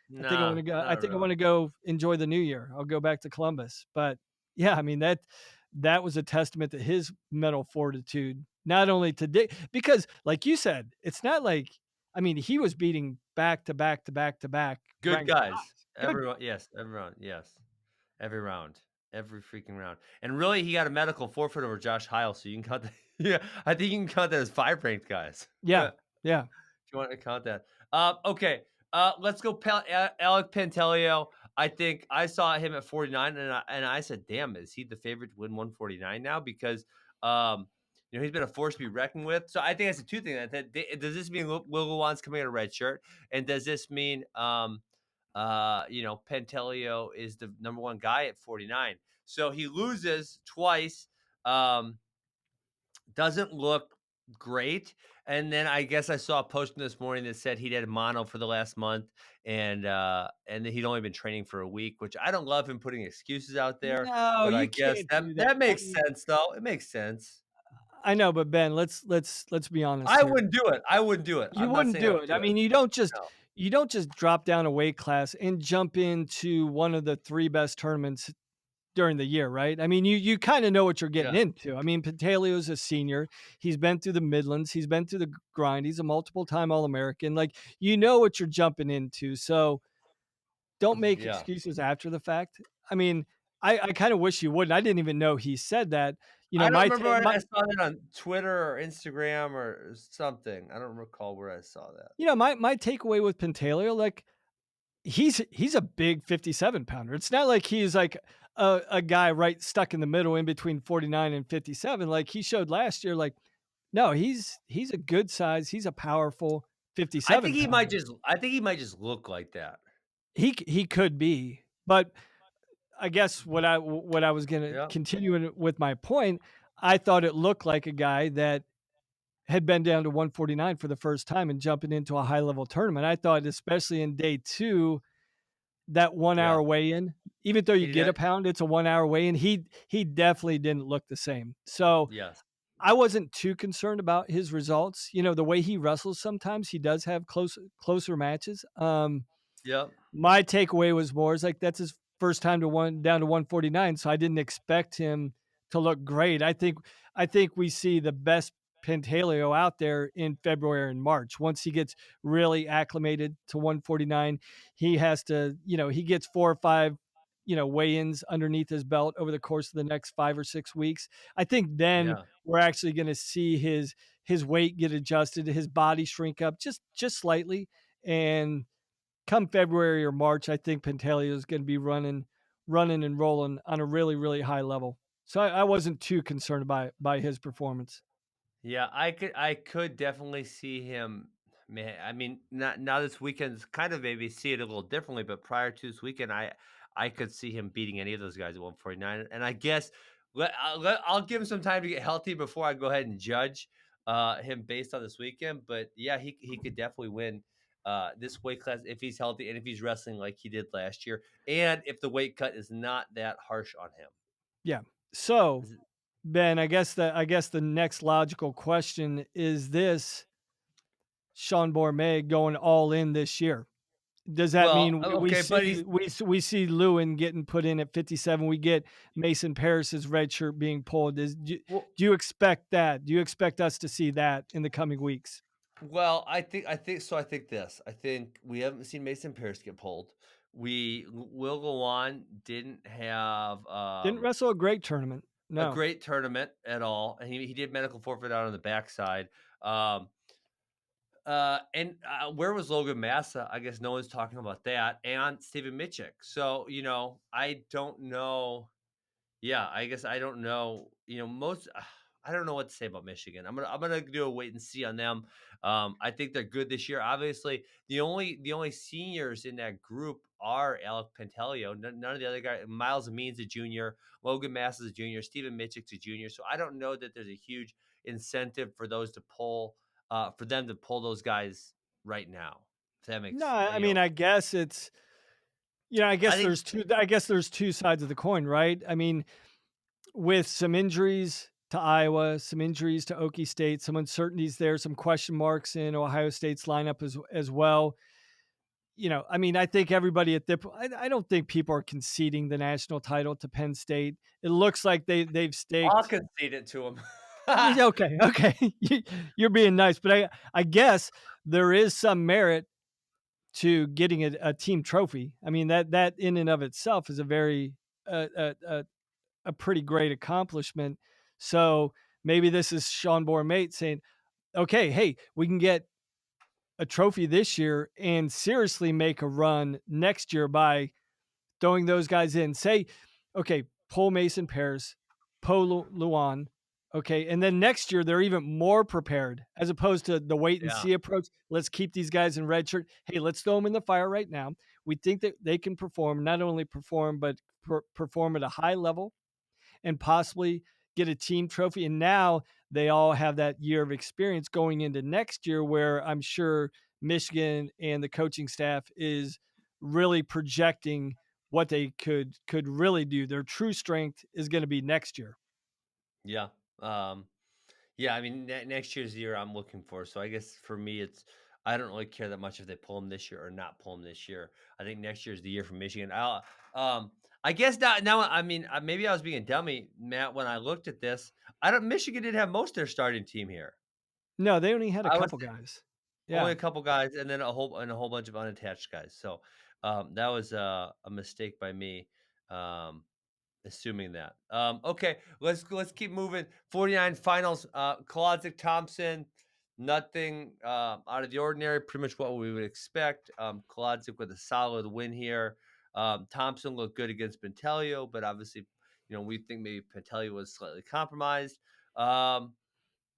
Speaker 1: not
Speaker 2: think I
Speaker 1: really.
Speaker 2: want to go enjoy the new year. I'll go back to Columbus. But yeah, I mean that was a testament to his mental fortitude, not only to dig because like you said, it's not like I mean, he was beating back to back to back to back
Speaker 1: Good
Speaker 2: ranked
Speaker 1: guys.
Speaker 2: guys. Good.
Speaker 1: Everyone yes, everyone, yes. Every round. Every freaking round. And really, he got a medical forfeit over Josh Heil, so you can count that yeah, I think you can count that as 5 ranked guys.
Speaker 2: Yeah. Yeah.
Speaker 1: If you want to count that. Okay, let's go Alec Pantaleo. I think I saw him at 49, and I said, "Damn, is he the favorite to win 149 now?" Because, um, he's been a force to be reckoned with. So I think that's the 2 things. Does this mean Will Lewan's coming in a red shirt? And does this mean, Pantaleo is the number 1 guy at 49? So he loses twice, um, doesn't look great. And then I guess I saw a post this morning that said he'd had mono for the last month and that he'd only been training for a week, which I don't love him putting excuses out there,
Speaker 2: No,
Speaker 1: but I
Speaker 2: you
Speaker 1: guess
Speaker 2: can't
Speaker 1: that
Speaker 2: do that.
Speaker 1: that
Speaker 2: I
Speaker 1: makes
Speaker 2: mean,
Speaker 1: sense though. It makes sense.
Speaker 2: I know, but Ben, let's be honest
Speaker 1: I
Speaker 2: here.
Speaker 1: wouldn't do it. I wouldn't do it.
Speaker 2: You
Speaker 1: I'm not
Speaker 2: wouldn't
Speaker 1: saying I
Speaker 2: do
Speaker 1: would
Speaker 2: it. I
Speaker 1: do it.
Speaker 2: mean,
Speaker 1: No.
Speaker 2: you don't just drop down a weight class and jump into one of the 3 best tournaments during the year, right? I mean, you kinda know what you're getting
Speaker 1: Yeah.
Speaker 2: into. I mean, Pantaleo's a senior. He's been through the Midlands. He's been through the grind. He's a multiple time All-American. Like, you know what you're jumping into. So don't make
Speaker 1: Yeah.
Speaker 2: excuses after the fact. I mean, I kinda wish you wouldn't. I didn't even know he said that.
Speaker 1: I don't
Speaker 2: My
Speaker 1: remember
Speaker 2: ta
Speaker 1: where
Speaker 2: my
Speaker 1: I saw that on Twitter or Instagram or something. I don't recall where I saw that.
Speaker 2: my takeaway with Pantaleo, like, he's a big 57 pounder. It's not like he's like a guy right stuck in the middle in between 49 and 57. Like he showed last year, like, no, he's a good size. He's a powerful 57 pounder.
Speaker 1: I think he might just look like that.
Speaker 2: He could be, but I guess what I was gonna
Speaker 1: Yeah.
Speaker 2: continue with my point, I thought it looked like a guy that had been down to 149 for the first time and jumping into a high level tournament. I thought, especially in day two, that 1 hour
Speaker 1: Yeah.
Speaker 2: weigh-in, even though you
Speaker 1: He
Speaker 2: get a
Speaker 1: did
Speaker 2: pound, it's a 1 hour weigh-in. He definitely didn't look the same. So
Speaker 1: yes.
Speaker 2: I wasn't too concerned about his results. The way he wrestles sometimes, he does have closer matches.
Speaker 1: Yep.
Speaker 2: My takeaway was more is like that's his first time to one down to 149, so I didn't expect him to look great. I think we see the best Pantaleo out there in February and March. Once he gets really acclimated to 149, he has to, he gets 4 or 5, weigh-ins underneath his belt over the course of the next 5 or 6 weeks. I think then
Speaker 1: Yeah.
Speaker 2: we're actually going to see his weight get adjusted, his body shrink up just slightly, and come February or March, I think Pantaleo is going to be running and rolling on a really, really high level. So I wasn't too concerned by his performance.
Speaker 1: Yeah, I could definitely see him. Man, I mean, not now this weekend's kind of maybe see it a little differently, but prior to this weekend, I could see him beating any of those guys at 149. And I guess I'll give him some time to get healthy before I go ahead and judge him based on this weekend. But yeah, he could definitely win this weight class if he's healthy and if he's wrestling like he did last year, and if the weight cut is not that harsh on him.
Speaker 2: Yeah. So,
Speaker 1: Is it-
Speaker 2: Ben, I guess the next logical question is this: Sean Bourmet going all in this year. Does that
Speaker 1: Well,
Speaker 2: mean we
Speaker 1: okay, but
Speaker 2: see
Speaker 1: he's
Speaker 2: we see Lewin getting put in at 57? We get Mason Paris's red shirt being pulled.
Speaker 1: well,
Speaker 2: Do you expect that? Do you expect us to see that in the coming weeks?
Speaker 1: well, I think so. I think this. I think we haven't seen Mason Pierce get pulled. Will go on didn't have
Speaker 2: Didn't wrestle a great tournament.
Speaker 1: a
Speaker 2: No,
Speaker 1: great tournament at all, and he did medical forfeit out on the backside. Um, where was Logan Massa? I guess no one's talking about that, and Steven Michik. So I don't know. Yeah, I guess I don't know. Most I don't know what to say about Michigan. I'm gonna do a wait and see on them. I think they're good this year. Obviously, the only seniors in that group are Alec Pantaleo. None of the other guys. Miles Amin's a junior. Logan Mass is a junior. Stephen Mitchick's a junior. So I don't know that there's a huge incentive for those to pull for them to pull those guys right now. If that
Speaker 2: no.
Speaker 1: makes
Speaker 2: I mean, I guess it's I
Speaker 1: I
Speaker 2: guess
Speaker 1: think
Speaker 2: there's two. I guess there's two sides of the coin, right? I mean, with some injuries to Iowa, some injuries to Okie State, some uncertainties there, some question marks in Ohio State's lineup as well. I mean, I think everybody at the I don't think people are conceding the national title to Penn State. It looks like they've
Speaker 1: I'll
Speaker 2: staked.
Speaker 1: concede it to them.
Speaker 2: Okay, okay, you're being nice, but I guess there is some merit to getting a team trophy. I mean that in and of itself is a very a pretty great accomplishment. So maybe this is Sean Bourmate saying, okay, hey, we can get a trophy this year and seriously make a run next year by throwing those guys in. Say, okay, pull Mason Paris, pull Luan. Okay. And then next year, they're even more prepared as opposed to the wait and
Speaker 1: Yeah,
Speaker 2: see approach. Let's keep these guys in red shirt. Hey, let's throw them in the fire right now. We think that they can perform, not only perform, but perform at a high level and possibly get a team trophy. And now they all have that year of experience going into next year, where I'm sure Michigan and the coaching staff is really projecting what they could really do. Their true strength is going to be next year.
Speaker 1: yeah. Um, Yeah, I mean, next year's the year I'm looking for. So I guess for me, I don't really care that much if they pull him this year or not pull him this year. I think next year's the year for Michigan. I guess now. I mean, maybe I was being a dummy, Matt, when I looked at this. I don't. Michigan did have most of their starting team here.
Speaker 2: No, they only had a
Speaker 1: I was
Speaker 2: couple guys.
Speaker 1: only
Speaker 2: Yeah.
Speaker 1: a couple guys, and then a whole bunch of unattached guys. So that was a mistake by me. Um, Assuming that. Okay, let's keep moving. 49 finals. Kolodzic Thompson, nothing out of the ordinary. Pretty much what we would expect. Kolodzic with a solid win here. Thompson looked good against Pentelio, but obviously, we think maybe Pentelio was slightly compromised. Um,
Speaker 2: All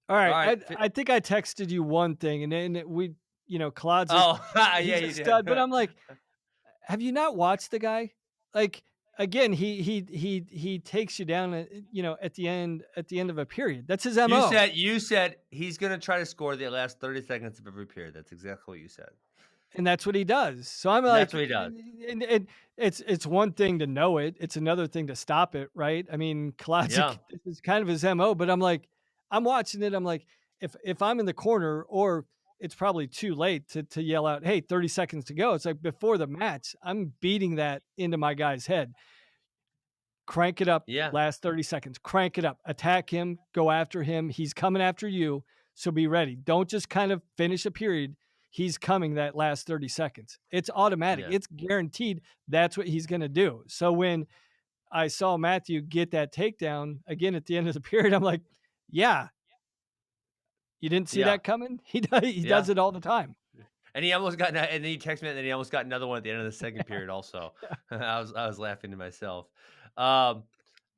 Speaker 1: all
Speaker 2: right.
Speaker 1: right.
Speaker 2: I think I texted you one thing, and then Kolodzic,
Speaker 1: Oh, yeah,
Speaker 2: he's a
Speaker 1: you did.
Speaker 2: stud. But I'm like, have you not watched the guy? Like, again, he takes you down at the end of a period. That's his
Speaker 1: you
Speaker 2: MO.
Speaker 1: said you said he's gonna try to score the last 30 seconds of every period. That's exactly what you said,
Speaker 2: And that's what he does. So I'm
Speaker 1: and that's
Speaker 2: like,
Speaker 1: what he does.
Speaker 2: and it's one thing to know it, it's another thing to stop it, right? I mean,
Speaker 1: Yeah,
Speaker 2: Kolodzic, this is kind of his MO, but I'm like, I'm watching it, I'm like, if I'm in the corner, or it's probably too late to yell out, "Hey, 30 seconds to go." It's like before the match, I'm beating that into my guy's head. Crank it up,
Speaker 1: yeah,
Speaker 2: last 30 seconds. Crank it up. Attack him, go after him. He's coming after you, so be ready. Don't just kind of finish a period. He's coming that last 30 seconds. It's automatic.
Speaker 1: yeah,
Speaker 2: It's guaranteed that's what he's going to do. So when I saw Matthew get that takedown again at the end of the period, I'm like, yeah, you didn't see
Speaker 1: yeah,
Speaker 2: that coming? He does
Speaker 1: yeah.
Speaker 2: it all the time.
Speaker 1: And he almost got, and then he texted me, and then he almost got another one at the end of the second period. Also, I was laughing to myself. Um,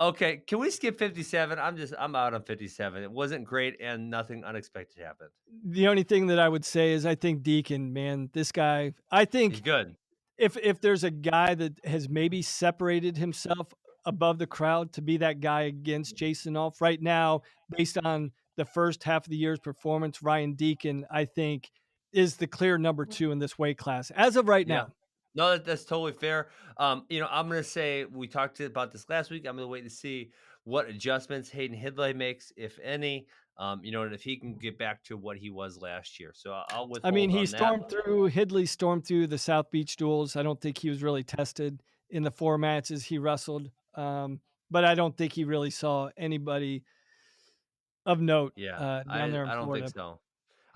Speaker 1: okay, can we skip 57? I'm out on 57. It wasn't great, and nothing unexpected happened.
Speaker 2: The only thing that I would say is I think Deacon, man, this guy, I
Speaker 1: He's
Speaker 2: think
Speaker 1: good.
Speaker 2: if there's a guy that has maybe separated himself above the crowd to be that guy against Jason Off right now, based on the first half of the year's performance, Ryan Deacon, I think is the clear number 2 in this weight class as of right
Speaker 1: Yeah.
Speaker 2: now.
Speaker 1: No, that's totally fair. I'm gonna say we talked about this last week. I'm gonna wait to see what adjustments Hayden Hidlay makes, if any. And if he can get back to what he was last year. So I'll
Speaker 2: I mean,
Speaker 1: withhold on that.
Speaker 2: Hidley stormed through the South Beach duels. I don't think he was really tested in the 4 matches he wrestled, but I don't think he really saw anybody of note,
Speaker 1: Yeah,
Speaker 2: down there in
Speaker 1: I don't think
Speaker 2: Florida.
Speaker 1: so.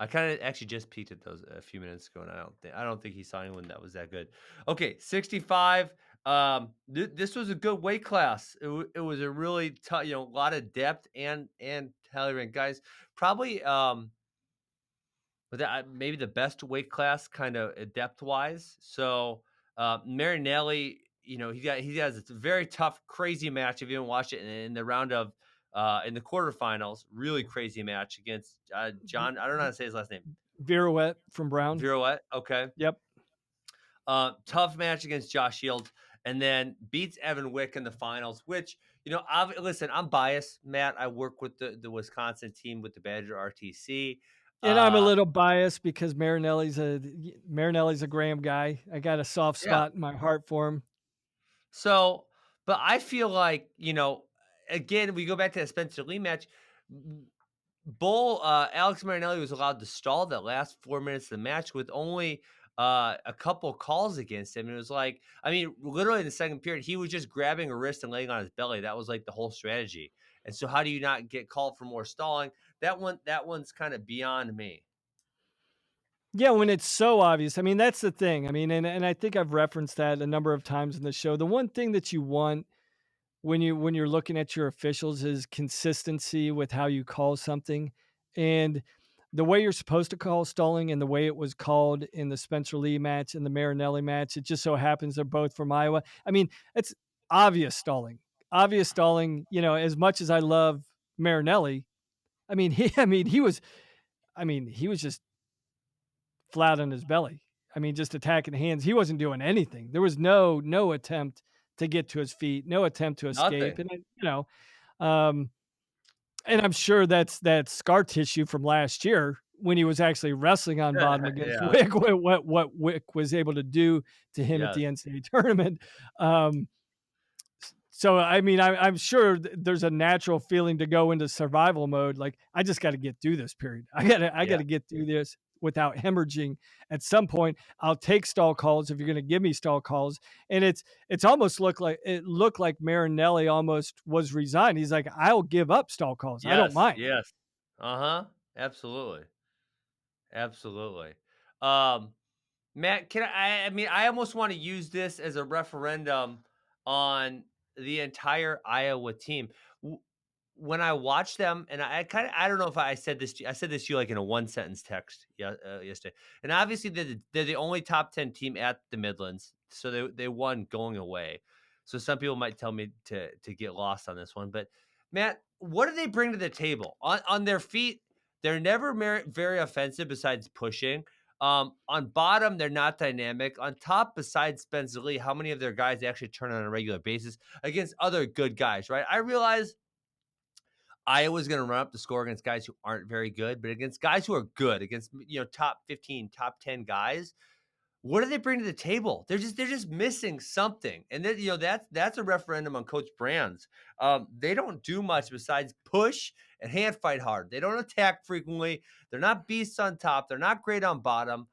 Speaker 1: I kind of actually just peeked at those a few minutes ago, and I don't think he saw anyone that was that good. Okay, 65. This was a good weight class. It was a really tough, a lot of depth and highly ranked guys. Probably but maybe the best weight class, kind of depth wise. So Marinelli, he has a very tough, crazy match. If you haven't watched it in the round of in the quarterfinals, really crazy match against John. I don't know how to say his last name.
Speaker 2: Viruet from Brown.
Speaker 1: Virouette. Okay.
Speaker 2: Yep.
Speaker 1: Tough match against Josh Shields, and then beats Evan Wick in the finals. Which listen, I'm biased, Matt. I work with the Wisconsin team with the Badger RTC.
Speaker 2: And I'm a
Speaker 1: Uh,
Speaker 2: little biased because Marinelli's a Graham guy. I got a soft
Speaker 1: yeah.
Speaker 2: spot in my heart for him.
Speaker 1: So, but I feel like, again, we go back to that Spencer Lee match. Alex Marinelli was allowed to stall that last 4 minutes of the match with only a couple calls against him. And it was like, I mean, literally in the second period, he was just grabbing a wrist and laying on his belly. That was like the whole strategy. And so, how do you not get called for more stalling? That one's kind of beyond me.
Speaker 2: Yeah, when it's so obvious. I mean, that's the thing. I mean, and I think I've referenced that a number of times in the show. The one thing that you want when you're looking at your officials is consistency with how you call something. And the way you're supposed to call stalling and the way it was called in the Spencer Lee match and the Marinelli match, it just so happens they're both from Iowa. I mean, it's obvious stalling. Obvious stalling, as much as I love Marinelli, I mean, he was just flat on his belly. I mean, just attacking hands. He wasn't doing anything. There was no attempt to get to his feet, no attempt to escape.
Speaker 1: Nothing.
Speaker 2: And um, and I'm sure that's scar tissue from last year when he was actually wrestling on bottom against
Speaker 1: Yeah.
Speaker 2: Wick. What Wick was able to do to him at
Speaker 1: Yes.
Speaker 2: the NCAA tournament. Um, so I mean, I'm sure there's a natural feeling to go into survival mode. Like I just got to get through this period. I
Speaker 1: Yeah.
Speaker 2: gotta get through this without hemorrhaging. At some point, I'll take stall calls if you're going to give me stall calls. And it's almost looked like Marinelli almost was resigned. He's like, I'll give up stall calls. I don't
Speaker 1: Yes.
Speaker 2: mind.
Speaker 1: Yes. Uh huh. Absolutely. Absolutely. Um, Matt, I mean, I almost want to use this as a referendum on the entire Iowa team. W- When I watch them, and I don't know if I said this I said this to you like in a one sentence text yesterday. And obviously they're the only top 10 team at the Midlands. So they won going away. So some people might tell me to get lost on this one, but Matt, what do they bring to the table on their feet? They're never very offensive besides pushing. On bottom, they're not dynamic. On top, besides Spencer Lee, how many of their guys actually turn on a regular basis against other good guys, right? I realize Iowa's going to run up the score against guys who aren't very good, but against guys who are good, against top 15, top 10 guys, what do they bring to the table? They're just missing something, and then that's a referendum on Coach Brands. They don't do much besides push and hand fight hard. They don't attack frequently. They're not beasts on top. They're not great on bottom.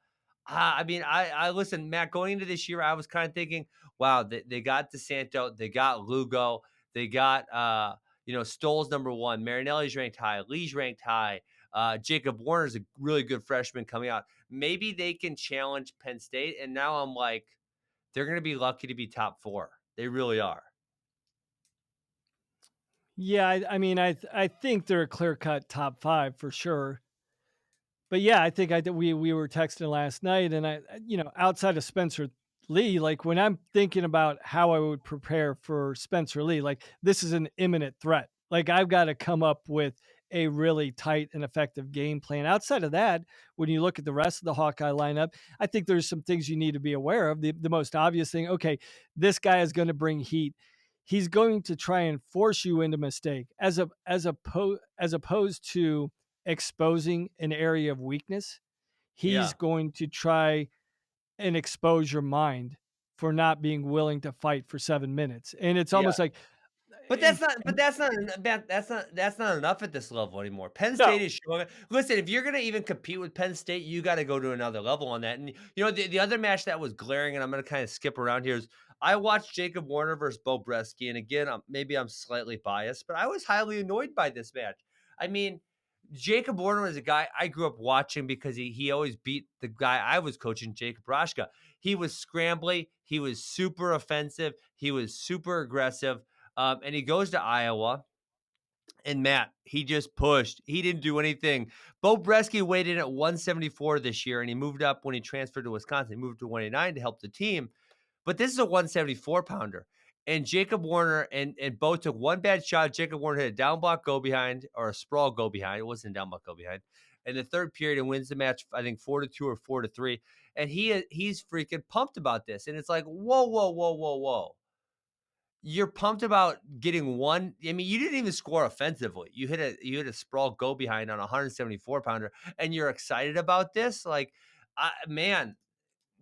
Speaker 1: I mean, I listen, Matt. Going into this year, I was kind of thinking, wow, they got Desanto, they got Lugo, they got Stoll's number one, Marinelli's ranked high, Lee's ranked high. Jacob Warner's a really good freshman coming out. Maybe they can challenge Penn State. And now I'm like, they're going to be lucky to be top four. They really are.
Speaker 2: Yeah, I mean, I think they're a clear cut top 5 for sure. But yeah, I think we were texting last night, and outside of Spencer Lee, like when I'm thinking about how I would prepare for Spencer Lee, like this is an imminent threat. Like I've got to come up with a really tight and effective game plan. Outside of that, when you look at the rest of the Hawkeye lineup, I think there's some things you need to be aware of. The most obvious thing, okay, this guy is going to bring heat. He's going to try and force you into mistake as opposed to exposing an area of weakness. he's
Speaker 1: Yeah.
Speaker 2: going to try and expose your mind for not being willing to fight for 7 minutes. And it's
Speaker 1: Yeah.
Speaker 2: almost like
Speaker 1: But
Speaker 2: and
Speaker 1: that's not enough at this level anymore. Penn State
Speaker 2: no.
Speaker 1: is showing it. Listen, if you're gonna even compete with Penn State, you gotta go to another level on that. And the other match that was glaring, and I'm gonna kind of skip around here is I watched Jacob Warner versus Bo Bresky, and again, maybe I'm slightly biased, but I was highly annoyed by this match. I mean, Jacob Warner was a guy I grew up watching because he always beat the guy I was coaching, Jacob Roshka. He was scrambly, he was super offensive, he was super aggressive. And he goes to Iowa, and Matt, he just pushed. He didn't do anything. Bo Bresky weighed in at 174 this year, and he moved up when he transferred to Wisconsin. He moved to 189 to help the team. But this is a 174 pounder. And Jacob Warner and Bo took one bad shot. Jacob Warner hit a down block go behind or a sprawl go behind. It wasn't a down block go behind. In the third period and wins the match, I think 4-2 or 4-3. And he's freaking pumped about this. And it's like, whoa, whoa, whoa, whoa, whoa. You're pumped about getting one. I mean, you didn't even score offensively. You hit a sprawl go behind on a 174 pounder, and you're excited about this. Like, man,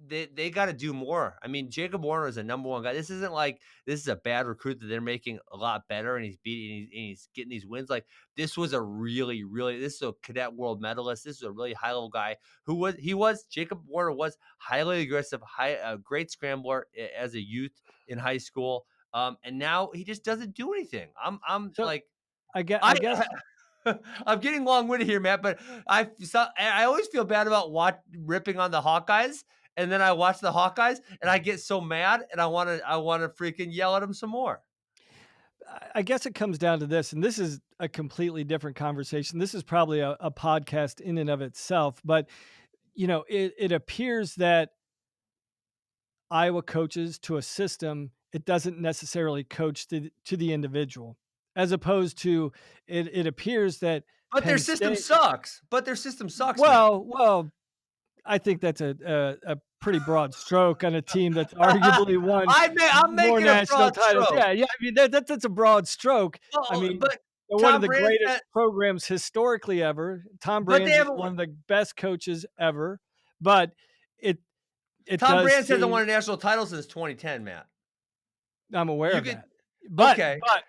Speaker 1: they got to do more. I mean, Jacob Warner is a number one guy. This isn't like this is a bad recruit that they're making a lot better, and he's beating and he's getting these wins. Like this was a really, really this is a cadet world medalist. This is a really high level guy Jacob Warner was highly aggressive, a great scrambler as a youth in high school. And now he just doesn't do anything. I'm
Speaker 2: So
Speaker 1: like
Speaker 2: I
Speaker 1: I
Speaker 2: guess
Speaker 1: I'm getting long-winded here, Matt, but I always feel bad about ripping on the Hawkeyes, and then I watch the Hawkeyes, and I get so mad, and I wanna freaking yell at them some more.
Speaker 2: I guess it comes down to this, and this is a completely different conversation. This is probably a podcast in and of itself, but it appears that Iowa coaches to a system, it doesn't necessarily coach to the individual, as opposed to it appears that
Speaker 1: But their
Speaker 2: Penn
Speaker 1: system
Speaker 2: State.
Speaker 1: sucks. But their system sucks, Matt.
Speaker 2: Well, I think that's a pretty broad stroke on a team that's arguably won
Speaker 1: I'm
Speaker 2: more
Speaker 1: making a
Speaker 2: national
Speaker 1: broad
Speaker 2: titles.
Speaker 1: stroke.
Speaker 2: Yeah, I mean, that's a broad stroke. I
Speaker 1: Well,
Speaker 2: mean,
Speaker 1: but
Speaker 2: they're one of
Speaker 1: Tom
Speaker 2: the
Speaker 1: Brand
Speaker 2: greatest
Speaker 1: said
Speaker 2: programs historically ever. Tom
Speaker 1: but they
Speaker 2: Brands is
Speaker 1: haven't
Speaker 2: one of the best coaches ever, but it it
Speaker 1: Tom
Speaker 2: does
Speaker 1: Brands hasn't won
Speaker 2: seem
Speaker 1: a national title since 2010, Matt.
Speaker 2: I'm aware
Speaker 1: You
Speaker 2: of
Speaker 1: could
Speaker 2: that. But
Speaker 1: okay.
Speaker 2: but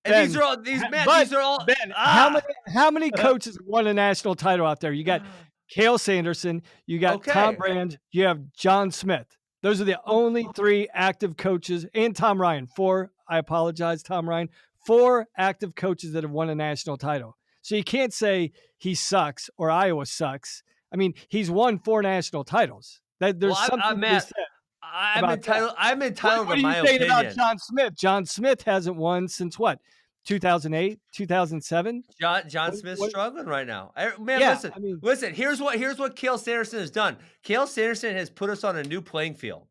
Speaker 1: And these
Speaker 2: Ben,
Speaker 1: are all these Matt,
Speaker 2: but
Speaker 1: these are all
Speaker 2: Ben,
Speaker 1: ah.
Speaker 2: how many coaches won a national title out there? You got Cale Sanderson, you got Tom
Speaker 1: Okay.
Speaker 2: Brand, you have John Smith. Those are the only 3 active coaches, and Tom Ryan, 4. I apologize, Tom Ryan. 4 active coaches that have won a national title. So you can't say he sucks or Iowa sucks. I mean, he's won 4 national titles. That
Speaker 1: Well,
Speaker 2: there's something to be
Speaker 1: Matt,
Speaker 2: said
Speaker 1: I'm
Speaker 2: about that.
Speaker 1: entitled I'm entitled
Speaker 2: What
Speaker 1: to
Speaker 2: are you
Speaker 1: my
Speaker 2: saying about
Speaker 1: opinion.
Speaker 2: John Smith? John Smith hasn't won since what? 2008, 2007?
Speaker 1: John Smith's
Speaker 2: What
Speaker 1: struggling right now. Man,
Speaker 2: Yeah,
Speaker 1: listen,
Speaker 2: I mean,
Speaker 1: listen. Here's what Cale Sanderson has done. Cale Sanderson has put us on a new playing field.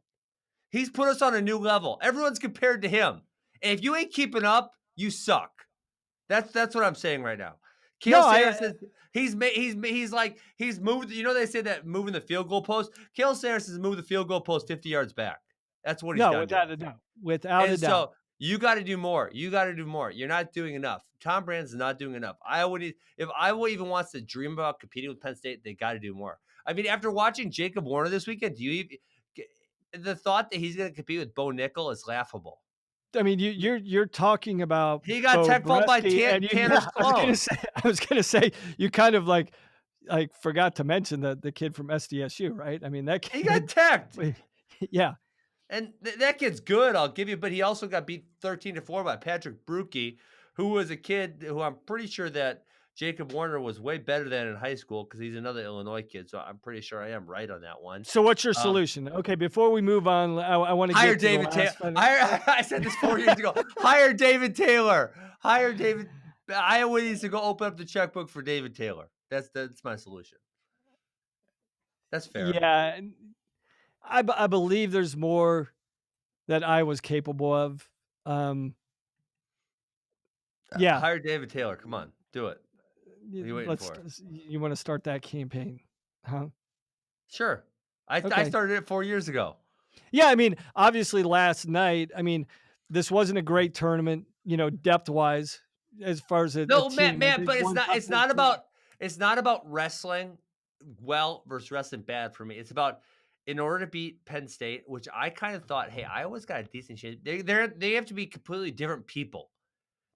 Speaker 1: He's put us on a new level. Everyone's compared to him. And if you ain't keeping up, you suck. That's what I'm saying right now.
Speaker 2: no,
Speaker 1: Cale Sanderson, he's moved. They say that moving the field goal post. Cale Sanderson's moved the field goal post 50 yards back. That's what he's
Speaker 2: no,
Speaker 1: done to
Speaker 2: without
Speaker 1: us.
Speaker 2: a doubt, without a
Speaker 1: And
Speaker 2: doubt.
Speaker 1: so you got to do more. You got to do more. You're not doing enough. Tom Brand's not doing enough. If Iowa even wants to dream about competing with Penn State, they got to do more. I mean, after watching Jacob Warner this weekend, the thought that he's going to compete with Bo Nickel is laughable.
Speaker 2: I mean, you're talking about
Speaker 1: He got
Speaker 2: Bo
Speaker 1: tech fault by
Speaker 2: Bresky, and
Speaker 1: Tanner
Speaker 2: I was gonna
Speaker 1: Sloane.
Speaker 2: say you kind of like forgot to mention the kid from SDSU, right? I mean, that
Speaker 1: He got
Speaker 2: kid,
Speaker 1: teched.
Speaker 2: yeah.
Speaker 1: And that kid's good, I'll give you, but he also got beat 13-4 by Patrick Brookie, who was a kid who I'm pretty sure that Jacob Warner was way better than in high school because he's another Illinois kid. So I'm pretty sure I am right on that one.
Speaker 2: So what's your
Speaker 1: Um,
Speaker 2: solution? Okay, before we move on, I want to
Speaker 1: hire
Speaker 2: get to the
Speaker 1: David Taylor.
Speaker 2: last one.
Speaker 1: I said this 4 years ago. Hire David Taylor. Hire David. Iowa needs to go open up the checkbook for David Taylor. That's my solution. That's fair.
Speaker 2: Yeah, and I believe there's more that I was capable of. Um, yeah,
Speaker 1: Hire David Taylor. Come on, do it. What are you waiting
Speaker 2: let's.
Speaker 1: for?
Speaker 2: You want to start that campaign, huh?
Speaker 1: Sure. I
Speaker 2: Okay.
Speaker 1: started it 4 years ago.
Speaker 2: Yeah, I mean, obviously last night, I mean, this wasn't a great tournament, depth wise, as far as a
Speaker 1: No, Matt,
Speaker 2: team. I
Speaker 1: Matt,
Speaker 2: think
Speaker 1: but it's
Speaker 2: one
Speaker 1: not.
Speaker 2: top
Speaker 1: It's
Speaker 2: 10
Speaker 1: not
Speaker 2: team.
Speaker 1: about. It's not about wrestling. well versus wrestling bad for me. It's about in order to beat Penn State, which I kind of thought, hey, Iowa's got a decent chance. They have to be completely different people.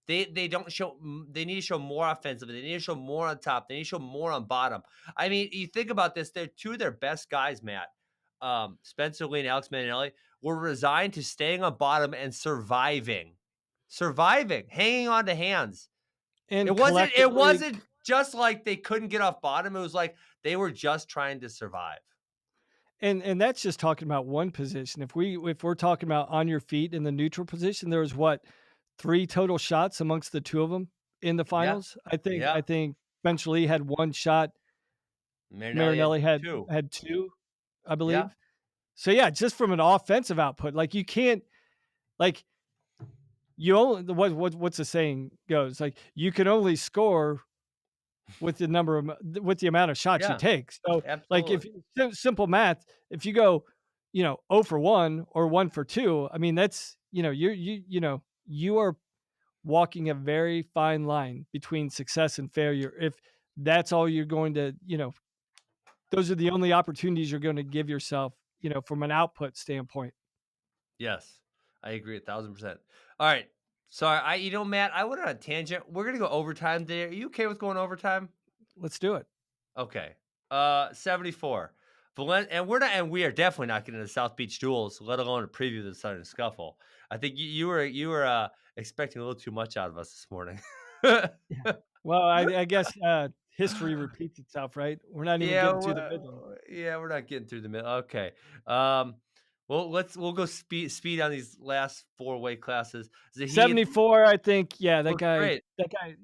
Speaker 1: They don't show they need to show more offensively. They need to show more on top. They need to show more on bottom. I mean, you think about this, they're two of their best guys, Matt. Spencer Lee and Alex Manninelli were resigned to staying on bottom and surviving. Surviving, hanging on to hands.
Speaker 2: And
Speaker 1: It
Speaker 2: collectively,
Speaker 1: wasn't just like they couldn't get off bottom. It was like they were just trying to survive.
Speaker 2: and that's just talking about one position. If we're talking about on your feet in the neutral position, there was what, 3 total shots amongst the 2 of them in the
Speaker 1: Yeah.
Speaker 2: finals? I
Speaker 1: Yeah.
Speaker 2: think Spencer Lee had 1 shot,
Speaker 1: Marinelli had
Speaker 2: Marinelli had
Speaker 1: 2.
Speaker 2: 2, I
Speaker 1: Yeah.
Speaker 2: believe. So, yeah, just from an offensive output, like, you can't like, you only what's the saying goes, like, you can only score with the number of with the amount of shots you
Speaker 1: Yeah.
Speaker 2: take. So, like,
Speaker 1: Absolutely.
Speaker 2: if simple math, if you go, 0 for 1 or 1 for 2, I mean, that's, you are walking a very fine line between success and failure if that's all you're going to, those are the only opportunities you're gonna give yourself, from an output standpoint.
Speaker 1: Yes. I agree 1,000%. All right. Sorry, Matt, I went on a tangent. We're gonna go overtime today. Are you okay with going overtime?
Speaker 2: Let's do it.
Speaker 1: Okay. 74. And we are definitely not getting into South Beach duels, let alone a preview of the Southern Scuffle. I think you were expecting a little too much out of us this morning.
Speaker 2: Yeah. Well, I guess, history repeats itself, right? We're not even
Speaker 1: Yeah,
Speaker 2: getting to the Midland.
Speaker 1: yeah, we're not getting through the middle. Okay. Well, we'll go speed on these last 4 weight classes. Zahid
Speaker 2: 74, I think, yeah,
Speaker 1: looks great.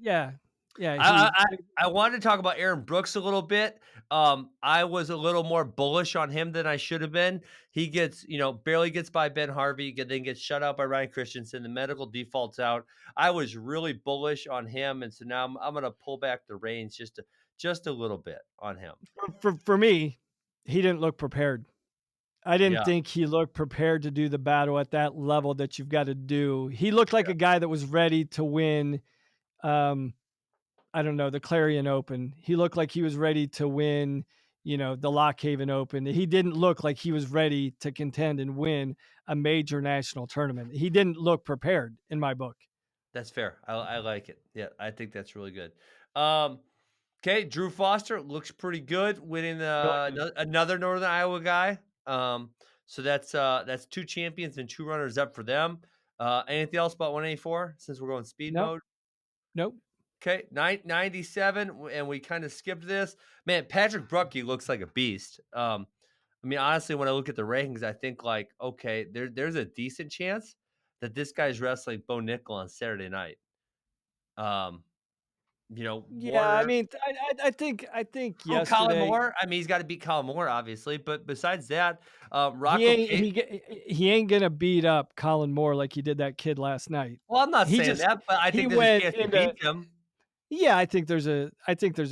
Speaker 2: yeah, yeah,
Speaker 1: I I I I wanted to talk about Aaron Brooks a little bit. I was a little more bullish on him than I should have been. He gets, barely gets by Ben Harvey, then gets shut out by Ryan Christensen. The medical defaults out. I was really bullish on him, and so now I'm going to pull back the reins just a little bit on him.
Speaker 2: for me, he didn't look prepared. I didn't
Speaker 1: Yeah,
Speaker 2: think he looked prepared to do the battle at that level that you've gotta do. He looked like
Speaker 1: yeah,
Speaker 2: a guy that was ready to win, um, I don't know, the Clarion Open. He looked like he was ready to win, the Lock Haven Open. He didn't look like he was ready to contend and win a major national tournament. He didn't look prepared in my book.
Speaker 1: that's fair. I like it. Yeah, I think that's really good. Um, Okay, Drew Foster looks pretty good, winning
Speaker 2: Really good.
Speaker 1: another Northern Iowa guy. So that's 2 champions and 2 runners up for them. Anything else about 184 since we're going speed
Speaker 2: Nope,
Speaker 1: mode?
Speaker 2: nope.
Speaker 1: Okay, 97, and we kind of skipped this. Man, Patrick Bruckey looks like a beast. I mean, honestly, when I look at the rankings, I think like, okay, there's a decent chance that this guy's wrestling Bo Nickel on Saturday night. Um,
Speaker 2: Yeah, I
Speaker 1: Warner.
Speaker 2: mean, I think
Speaker 1: Oh, Colin
Speaker 2: yesterday
Speaker 1: Moore? I mean, he's gotta beat Colin Moore, obviously, but besides that,
Speaker 2: he
Speaker 1: Rocco
Speaker 2: ain't
Speaker 1: K
Speaker 2: he ain't gonna beat up Colin Moore like he did that kid last night.
Speaker 1: well, I'm not
Speaker 2: He
Speaker 1: saying
Speaker 2: just
Speaker 1: that, but I
Speaker 2: he
Speaker 1: think there's a
Speaker 2: went
Speaker 1: chance he
Speaker 2: into
Speaker 1: beats him.
Speaker 2: Yeah, I think there's a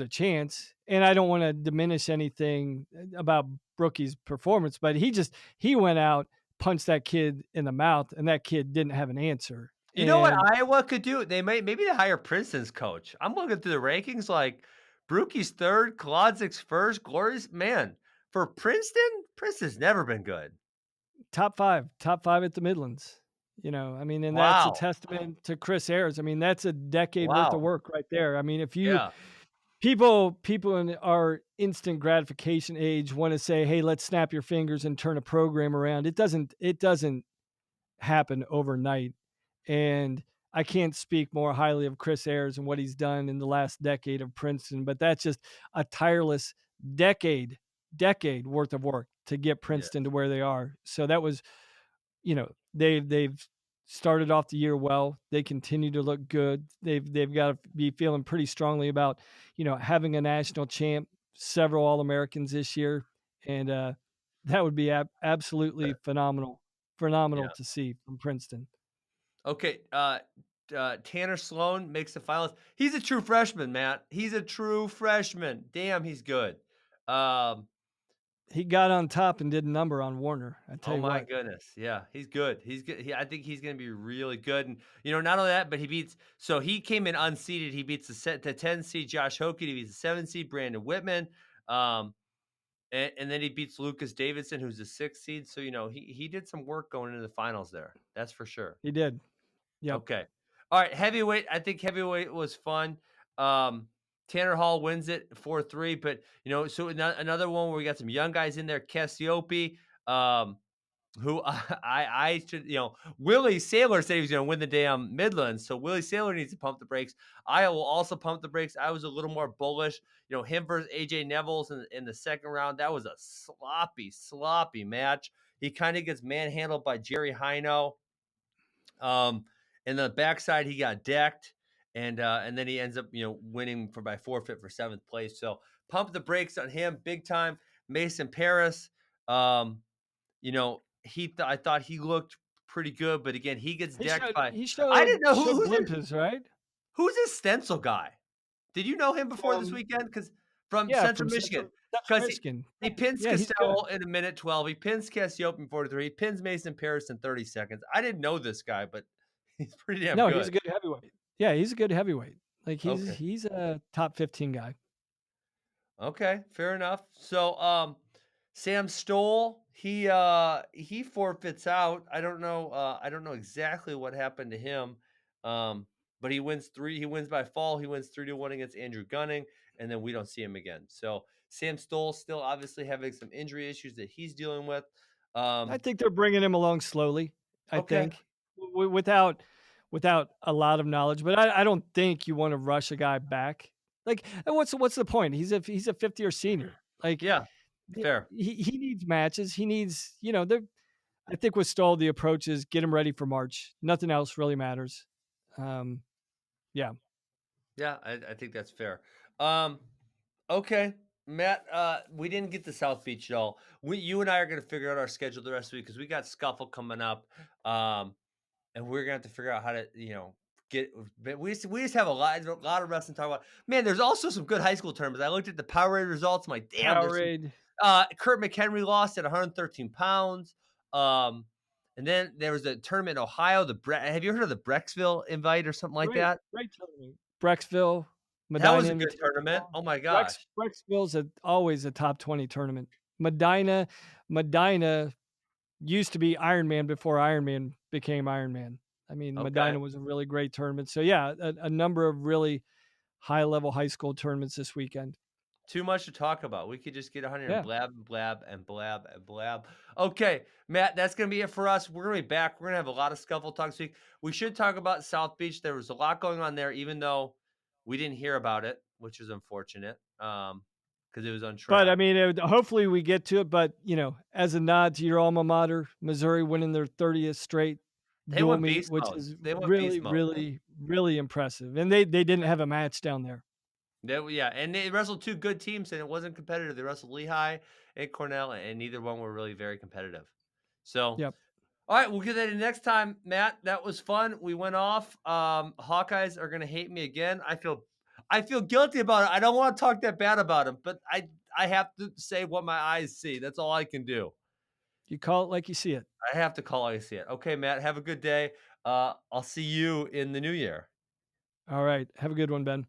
Speaker 2: chance, and I don't wanna diminish anything about Brookie's performance, but he went out, punched that kid in the mouth, and that kid didn't have an answer,
Speaker 1: You know what
Speaker 2: and
Speaker 1: Iowa could do? Maybe they hire Princeton's coach. I'm looking through the rankings, like, Brooky's 3rd, Kolodnik's 1st, Glory's man, for Princeton's never been good.
Speaker 2: top 5 at the Midlands, I mean, and that's a
Speaker 1: Wow.
Speaker 2: testament to Chris Ayers. I mean, that's a decade worth of
Speaker 1: Wow.
Speaker 2: work right there. I mean, if you
Speaker 1: Yeah.
Speaker 2: people in our instant gratification age wanna say, "Hey, let's snap your fingers and turn a program around." It doesn't happen overnight. And I can't speak more highly of Chris Ayers and what he's done in the last decade of Princeton, but that's just a tireless decade worth of work to get
Speaker 1: Yeah.
Speaker 2: Princeton to where they are. So that was, they've started off the year well. They continue to look good. They've got to be feeling pretty strongly about, having a national champ, several All-Americans this year, and that would be absolutely phenomenal
Speaker 1: Yeah.
Speaker 2: to see from Princeton.
Speaker 1: Okay, Tanner Sloane makes the finals. He's a true freshman, Matt. He's a true freshman. Damn, he's good. Um,
Speaker 2: He got on top and did a number on Warner, I tell
Speaker 1: oh
Speaker 2: you
Speaker 1: my
Speaker 2: what.
Speaker 1: goodness. Yeah, he's good. He's good. I think he's gonna be really good. And not only that, but he came in unseeded. He beats the 10 seed Josh Hokie. He beats the 7 seed Brandon Whitman. Um, and then he beats Lucas Davidson, who's the 6th seed. So, he did some work going into the finals there. That's for sure.
Speaker 2: He did. Yep.
Speaker 1: Okay. All right, heavyweight. I think heavyweight was fun. Um, Tanner Hall wins it 4-3, but so another one where we got some young guys in there. Cassiope, who I should, Willie Saylor said he was going to win the damn Midlands, so Willie Saylor needs to pump the brakes. I will also pump the brakes. I was a little more bullish. Him versus AJ Neville's in the second round. That was a sloppy match. He kind of gets manhandled by Jerry Hino. In the backside, he got decked, and then he ends up, winning by forfeit for 7th place. So pump the brakes on him big time. Mason Paris, I thought he looked pretty good, but again, he gets
Speaker 2: He
Speaker 1: decked
Speaker 2: showed
Speaker 1: by.
Speaker 2: he
Speaker 1: I
Speaker 2: showed
Speaker 1: didn't know
Speaker 2: showed glimpses, right?
Speaker 1: who's this Stencil guy. Did you know him before this
Speaker 2: From
Speaker 1: weekend? Because from
Speaker 2: Yeah,
Speaker 1: Central
Speaker 2: from
Speaker 1: Michigan,
Speaker 2: Central
Speaker 1: because
Speaker 2: Michigan.
Speaker 1: he pins
Speaker 2: Yeah, he's good.
Speaker 1: Costello in a minute 12. He pins Cassiope in 43. He pins Mason Paris in 30 seconds. I didn't know this guy, but he's pretty damn
Speaker 2: No, he's
Speaker 1: good.
Speaker 2: a good heavyweight. Yeah, he's a good heavyweight. Like, he's
Speaker 1: Okay.
Speaker 2: he's a top 15 guy.
Speaker 1: Okay, fair enough. So, Sam Stoll, he forfeits out. I don't know exactly what happened to him. But he wins by fall. He wins 3-1 against Andrew Gunning, and then we don't see him again. So, Sam Stoll still obviously having some injury issues that he's dealing with.
Speaker 2: I
Speaker 1: Um,
Speaker 2: think they're bringing him along slowly, I
Speaker 1: okay.
Speaker 2: think, without a lot of knowledge, but I don't think you wanna rush a guy back. Like, and what's the point? He's a fifth-year senior. Like,
Speaker 1: Yeah,
Speaker 2: yeah,
Speaker 1: fair.
Speaker 2: he needs matches. He needs, I think with Stoll, the approach is get him ready for March. Nothing else really matters. Um, yeah.
Speaker 1: Yeah, I think that's fair. Um, Okay, Matt. We didn't get to South Beach at all. You and I are going to figure out our schedule the rest of the week because we got Scuffle coming up, and we're going to have to figure out how to, get. But we just have a lot of wrestling to talk about. Man, there's also some good high school tournaments. I looked at the Powerade results. I'm like, damn, there's some.
Speaker 2: Powerade.
Speaker 1: Kurt McHenry lost at 113 pounds. Um, and then there was a tournament in Ohio. Have you heard of the Brecksville Invite or something like
Speaker 2: Great,
Speaker 1: that?
Speaker 2: great tournament. Brecksville,
Speaker 1: That
Speaker 2: Medina
Speaker 1: was a good tournament.
Speaker 2: Invitational.
Speaker 1: Oh my gosh.
Speaker 2: Brecksville's always a top 20 tournament. Medina used to be Ironman before Ironman became Ironman. I mean,
Speaker 1: Okay.
Speaker 2: Medina was a really great tournament. So yeah, a number of really high level high school tournaments this weekend.
Speaker 1: Too much to talk about. We could just get on here and
Speaker 2: Yeah.
Speaker 1: blab and blab and blab and blab. Okay, Matt, that's gonna be it for us. We're gonna be back. We're gonna have a lot of scuffle talk this week. We should talk about South Beach. There was a lot going on there, even though we didn't hear about it, which is unfortunate. Because it was on
Speaker 2: But I
Speaker 1: track.
Speaker 2: mean, hopefully we get to it. But as a nod to your alma mater, Missouri winning their 30th straight
Speaker 1: They
Speaker 2: dual
Speaker 1: went
Speaker 2: meet,
Speaker 1: beast
Speaker 2: which
Speaker 1: mode.
Speaker 2: is
Speaker 1: They went
Speaker 2: really,
Speaker 1: beast mode.
Speaker 2: really, really impressive. And they didn't have a match down there.
Speaker 1: Yeah, and they wrestled two good teams, and it wasn't competitive. They wrestled Lehigh and Cornell, and neither one were really very competitive. So
Speaker 2: Yep.
Speaker 1: all right, we'll get that in next time, Matt. That was fun. We went off. Hawkeyes are gonna hate me again. I feel guilty about it. I don't want to talk that bad about them, but I have to say what my eyes see. That's all I can do.
Speaker 2: You call it like you see it.
Speaker 1: I have to call I see it. Okay, Matt. Have a good day. I'll see you in the new year.
Speaker 2: All right. Have a good one, Ben.